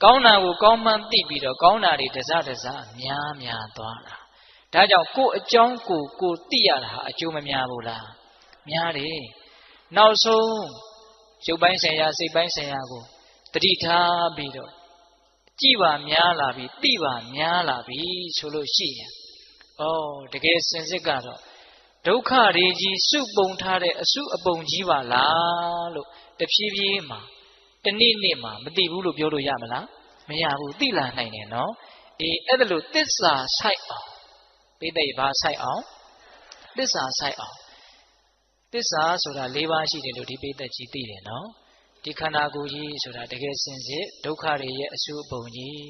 ကောင်းတာကိုကောင်းမှန်းသိပြီးတော့ကောင်းတာတွေတစများသွားတာဒါကြောင့်ကိုယ်အကြောင်းကိုသိရတာဟာအကျိုးမများဘူးလားများတယ်နောက်ဆုံးရုပ်ပိုင်းဆိုင်ရာစိတ်ပိုင်းဆိုင်ရာကိုတတိထားပြီးတော့ကြည်ပါများလာပြီသိပါများလာပြီဆိုလို့ရှိရင်တကယ်စင်စစ်ကတော့ဒုက္ခတွေကြီးစုပုံထားတဲ့အစုအပုံကြီးပါလားလို့တဖြည်းဖြည်းမှာတနေ့နေ့မှာမသိဘူးလို့ပြောလို့ရမလားမရဘူးသိလာနိုင်တယ်နော်အဲ့ဒါလို့သစ္စာဆိုင်အောင်ပိဋိဘာဆိုင်အောင်သစ္စာဆိုင်အောင်သစ္စာဆိုတာ၄ပါးရှိတယ်လို့ဒီပိဋိကြီးသိတယ်နော်ဒီခန္ဓာကိုယ်ကြီးဆိုတာတကယ်စင်စစ်ဒုက္ခတွေရဲ့အစုအပုံကြီး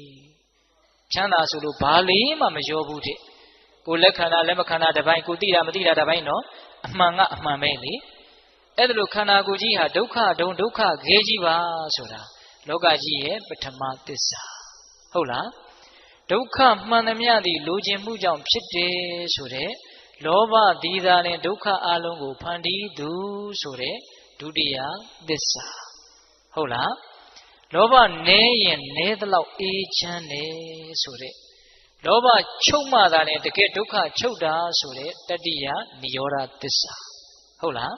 ချမ်းသာဆိုလို့ဘာလေးမှမရောဘူးတဲ့ ကိုလက်ခန္ဓာလက်မခန္ဓာတစ်ပိုင်းကိုသိတာမသိတာတစ်ပိုင်းနော်အမှန်ကအမှန်ပဲလေအဲ့ဒါလိုခန္ဓာကိုယ်ကြီးဟာဒုက္ခဒုံဒုက္ခခဲကြီးပါဆိုတာလောကကြီးရဲ့ပထမသစ္စာဟုတ်လားဒုက္ခမှန်သမျှသည်လိုချင်မှုကြောင့်ဖြစ်တယ်ဆိုတဲ့လောဘဒီသာနဲ့ဒုက္ခအလုံးကိုဖန်တီးသူဆိုတဲ့ဒုတိယသစ္စာဟုတ်လားလောဘနည်းရင်နည်းသလောက်အေးချမ်းတယ်ဆိုတဲ့လောဘချုပ်မှသာနဲ့တကယ်ဒုက္ခချုပ်တာဆိုတဲ့တတိယနိရောဓသစ္စာဟုတ်လား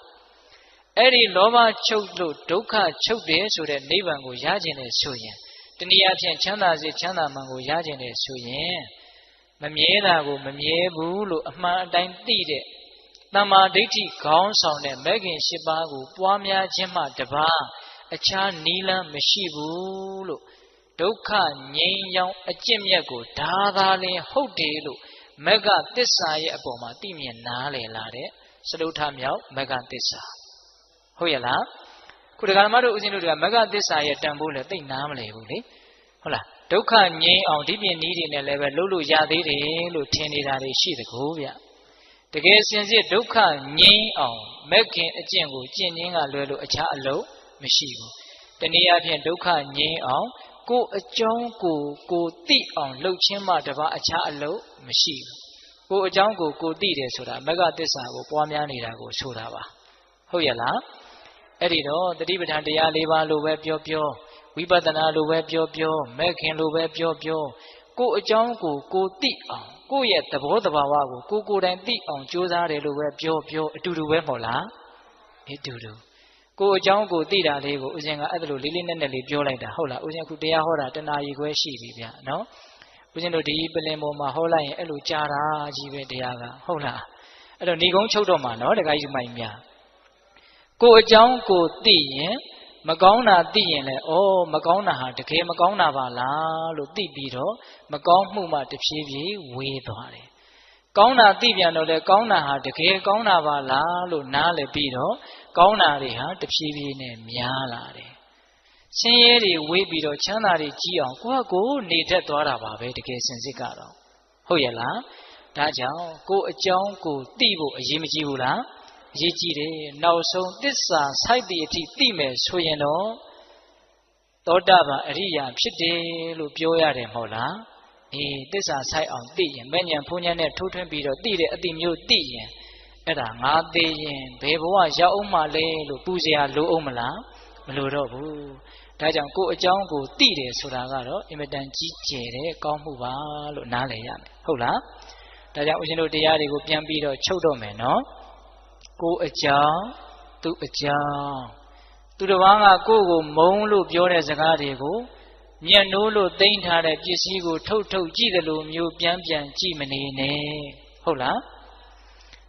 အဲ့ဒီလောဘချုပ်လို့ဒုက္ခချုပ်တယ်ဆိုတဲ့နိဗ္ဗာန်ကိုရခြင်းနဲ့ဆိုရင်တနည်းအားဖြင့်ချမ်းသာစေချမ်းသာမှန်ကိုရခြင်းနဲ့ဆိုရင်မမြဲတာကိုမမြဲဘူးလို့အမှန်အတိုင်းသိတဲ့တမ္မာဒိဋ္ဌိခေါင်းဆောင်တဲ့မဂ်ခင်၈ပါးကိုပွားများခြင်းမှတပါးအခြားနီးလန်းမရှိဘူးလို့ဒုက္ခငြိမ်းချမ်းအကျင့်မြတ်ကိုဒါသာလင်ဟုတ်တယ်လို့မဂ္ဂသစ္စာရဲ့အပေါ်မှာသိမြင်နားလည်လာတဲ့စတုထမြောက်မဂ္ဂသစ္စာဟုတ်ရဲ့လားခုဒကာမတို့ဦးဇင်းတို့ကမဂ္ဂသစ္စာရဲ့တန်ဖိုးလည်းသိနားမလည်ဘူးလေဟုတ်လားဒုက္ခငြိမ်းအောင်ဒီပြင်နည်းတွေနဲ့လည်းပဲလုပ်လို့ရသေးတယ်လို့ထင်နေတာတွေရှိသကိုဗျတကယ်စင်စစ်ဒုက္ခငြိမ်းအောင်မဂ်ခင်အကျင့်ကိုကျင့်ခြင်းကလွယ်လို့အခြားအလုပ်မရှိဘူးတနည်းအားဖြင့်ဒုက္ခငြိမ်းအောင်ကိုယ်အကြောင်းကိုသိအောင်လှုပ်ခြင်းမှတပါအခြားအလုပ်မရှိဘူးကိုယ်အကြောင်းကိုသိတယ်ဆိုတာမဂ္ဂသစ္စာကိုပွားများနေတာကိုဆိုတာပါဟုတ်ရဲ့လားအဲ့ဒီတော့တတိပဋ္ဌာန်တရား၄ပါးလိုပဲပြောဝိပဿနာလိုပဲပြောမဂ်ခင်လိုပဲပြောကိုယ်အကြောင်းကိုသိအောင်ကိုယ့်ရဲ့သဘောတဘာဝကိုကိုယ်တိုင်သိအောင်ကြိုးစားတယ်လို့ပဲပြောအတူတူပဲမဟုတ်လားအတူတူကိုယ်အကြောင်းကိုသိတာလေးကိုဦးဇင်းကအဲ့ဒါလိုလေးလေးနက်နက်လေးပြောလိုက်တာဟုတ်လားဦးဇင်းအခုတရားဟောတာတနာရီခွဲရှိပြီဗျနော်ဦးဇင်းတို့ဒီပလင်ပေါ်မှာဟောလိုက်ရင်အဲ့လိုကြားတာကြီးပဲတရားကဟုတ်လားအဲ့တော့ဏီကုန်းချုပ်တော့မှာနော်တခါကြီးမိုင်များကိုယ်အကြောင်းကိုသိရင်မကောင်းတာသိရင်လည်းမကောင်းတာဟာတကယ်မကောင်းတာပါလားလို့သိပြီးတော့မကောင်းမှုမှတဖြည်းဖြည်းဝေးသွားတယ်ကောင်းတာသိပြန်တော့လေကောင်းတာဟာတကယ်ကောင်းတာပါလားလို့နားလည်ပြီးတော့ကောင်းတာတွေဟာတဖြည်းဖြည်းနဲ့များလာတယ်ဆင်းရဲတွေဝေးပြီးတော့ချမ်းသာတွေကြီးအောင်ကိုယ့်နေတတ်သွားတာပါပဲတကယ်စင်စစ်ကတော့ဟုတ်ရဲ့လားဒါကြောင့်ကိုယ့်အကြောင်းကိုသိဖို့အရေးမကြီးဘူးလားအရေးကြီးတယ်နောက်ဆုံးသစ္စာစိုက်သည့်အထိသိမယ်ဆိုရင်တော့သောတာပန်အရိယာဖြစ်တယ်လို့ပြောရတယ်မဟုတ်လားသစ္စာဆိုင်အောင်သိရင်မဲ့ညာဖုန်ညာနဲ့ထိုးထွင်းပြီးတော့သိတဲ့အတိမျိုးသိရင်အဲ့ဒါငါသိရင်ဘယ်ဘဝရောက်အောင်မလဲလို့ပူဇော်လိုအောင်မလားမလိုတော့ဘူးဒါကြောင့်ကိုယ်အကြောင်းကိုသိတယ်ဆိုတာကတော့အင်မတန်ကြီးကျယ်တဲ့ကောင်းမှုပါလို့နားလည်ရမယ်ဟုတ်လားဒါကြောင့်ဦးဇင်းတို့တရားတွေကိုပြန်ပြီးတော့ချုပ်တော့မယ်နော်ကိုယ်အကြောင်းသူ့အကြောင်းသူတစ်ပါးကကိုယ့်ကိုမုန်းလို့ပြောတဲ့စကားတွေကိုညံ့နိုးလို့သိမ်းထားတဲ့ပစ္စည်းကိုထုတ်ကြည့်တယ်လို့မျိုးပြန်ကြည့်မနေနဲ့ဟုတ်လား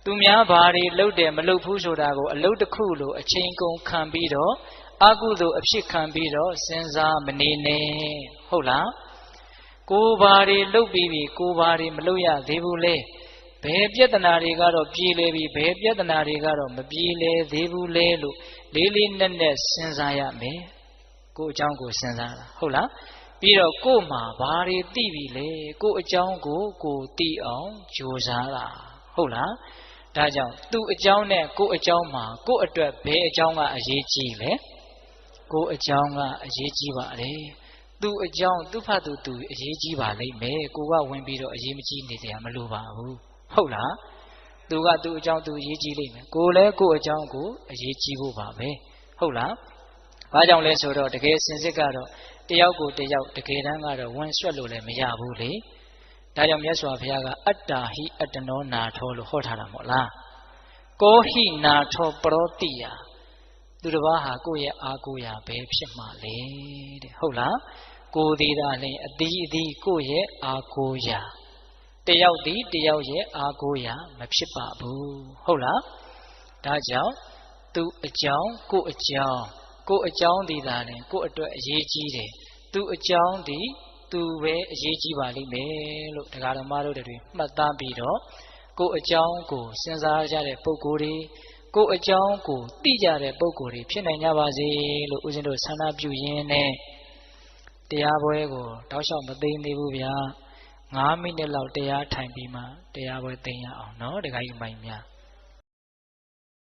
သူများဘာတွေလုပ်တယ်မလုပ်ဘူးဆိုတာကိုအလုပ်တစ်ခုလိုအချိန်ကုန်ခံပြီးတော့အကုသိုလ်အဖြစ်ခံပြီးတော့စဉ်းစားမနေနဲ့ဟုတ်လားကိုယ်ဘာတွေလုပ်ပြီးပြီကိုယ်ဘာတွေမလုပ်ရသေးဘူးလေဘယ်ပြဿနာတွေကတော့ပြေလည်ပြီဘယ်ပြဿနာတွေကတော့မပြေလည်သေးဘူးလေလို့လေးလေးနက်နက်စဉ်းစားရမယ်ကိုယ်အကြောင်းကိုစဉ်းစားတာဟုတ်လားပြီးတော့ကိုယ်မှာဘာတွေသိပြီလဲကိုယ်အကြောင်းကိုသိအောင်ကြိုးစားတာဟုတ်လားဒါကြောင့်သူ့အကြောင်းနဲ့ကိုယ်အကြောင်းမှာကိုယ်အတွက်ဘယ်အကြောင်းကအရေးကြီးလဲကိုယ်အကြောင်းကအရေးကြီးပါလေသူ့အကြောင်းသူ့ဖတ်သူအရေးကြီးပါလိမ့်မယ်ကိုကဝင်ပြီးတော့အရေးမကြီးနေကြမလိုပါဘူးဟုတ်လားသူကသူ့အကြောင်းသူအရေးကြီးလိမ့်မယ်ကိုလည်းကိုယ့်အကြောင်းကိုအရေးကြီးဖို့ပါပဲဟုတ်လားဘာကြောင့်လဲဆိုတော့တကယ်စင်စစ်ကတော့တယောက်ကိုတယောက်တကယ်တမ်းကတော့ဝင်ဆွတ်လို့လည်းမရဘူးလေဒါကြောင့်မြတ်စွာဘုရားကအတ္တာဟိအတ္တနောနာထောလို့ဟောထားတာမဟုတ်လားကောဟိနာထောပရောတိယသူတစ်ပါးဟာကိုယ့်ရဲ့အာကိုရာပဲဖြစ်မှာလေတဲ့ဟုတ်လားကိုယ်သေးတာလည်းအသီးကိုယ့်ရဲ့အာကိုရာတယောက်ဒီတယောက်ရဲ့အာကိုရာမဖြစ်ပါဘူးဟုတ်လားဒါကြောင့်သူအကြောင်းကိုယ်အကြောင်းဒီသာလည်းကိုယ့်အတွက်အရေးကြီးတယ်သူအကြောင်းဒီသူပဲအရေးကြီးပါလိမ့်မယ်လို့တရားဓမ္မတို့တွေမှတ်သားပြီးတော့ကိုယ်အကြောင်းကိုစဉ်းစားကြတဲ့ပုဂ္ဂိုလ်တွေကိုယ်အကြောင်းကိုသိကြတဲ့ပုဂ္ဂိုလ်တွေဖြစ်နိုင်ကြပါစေလို့ဦးဇင်းတို့ဆန္ဒပြုရင်းနဲ့တရားပွဲကိုတောက်လျှောက်မသိသေးဘူးဗျာ 9 မိနစ်လောက်တရားထိုင်ပြီးမှတရားပွဲသိမ်းရအောင်နော်တခါကြီးမိုင်များ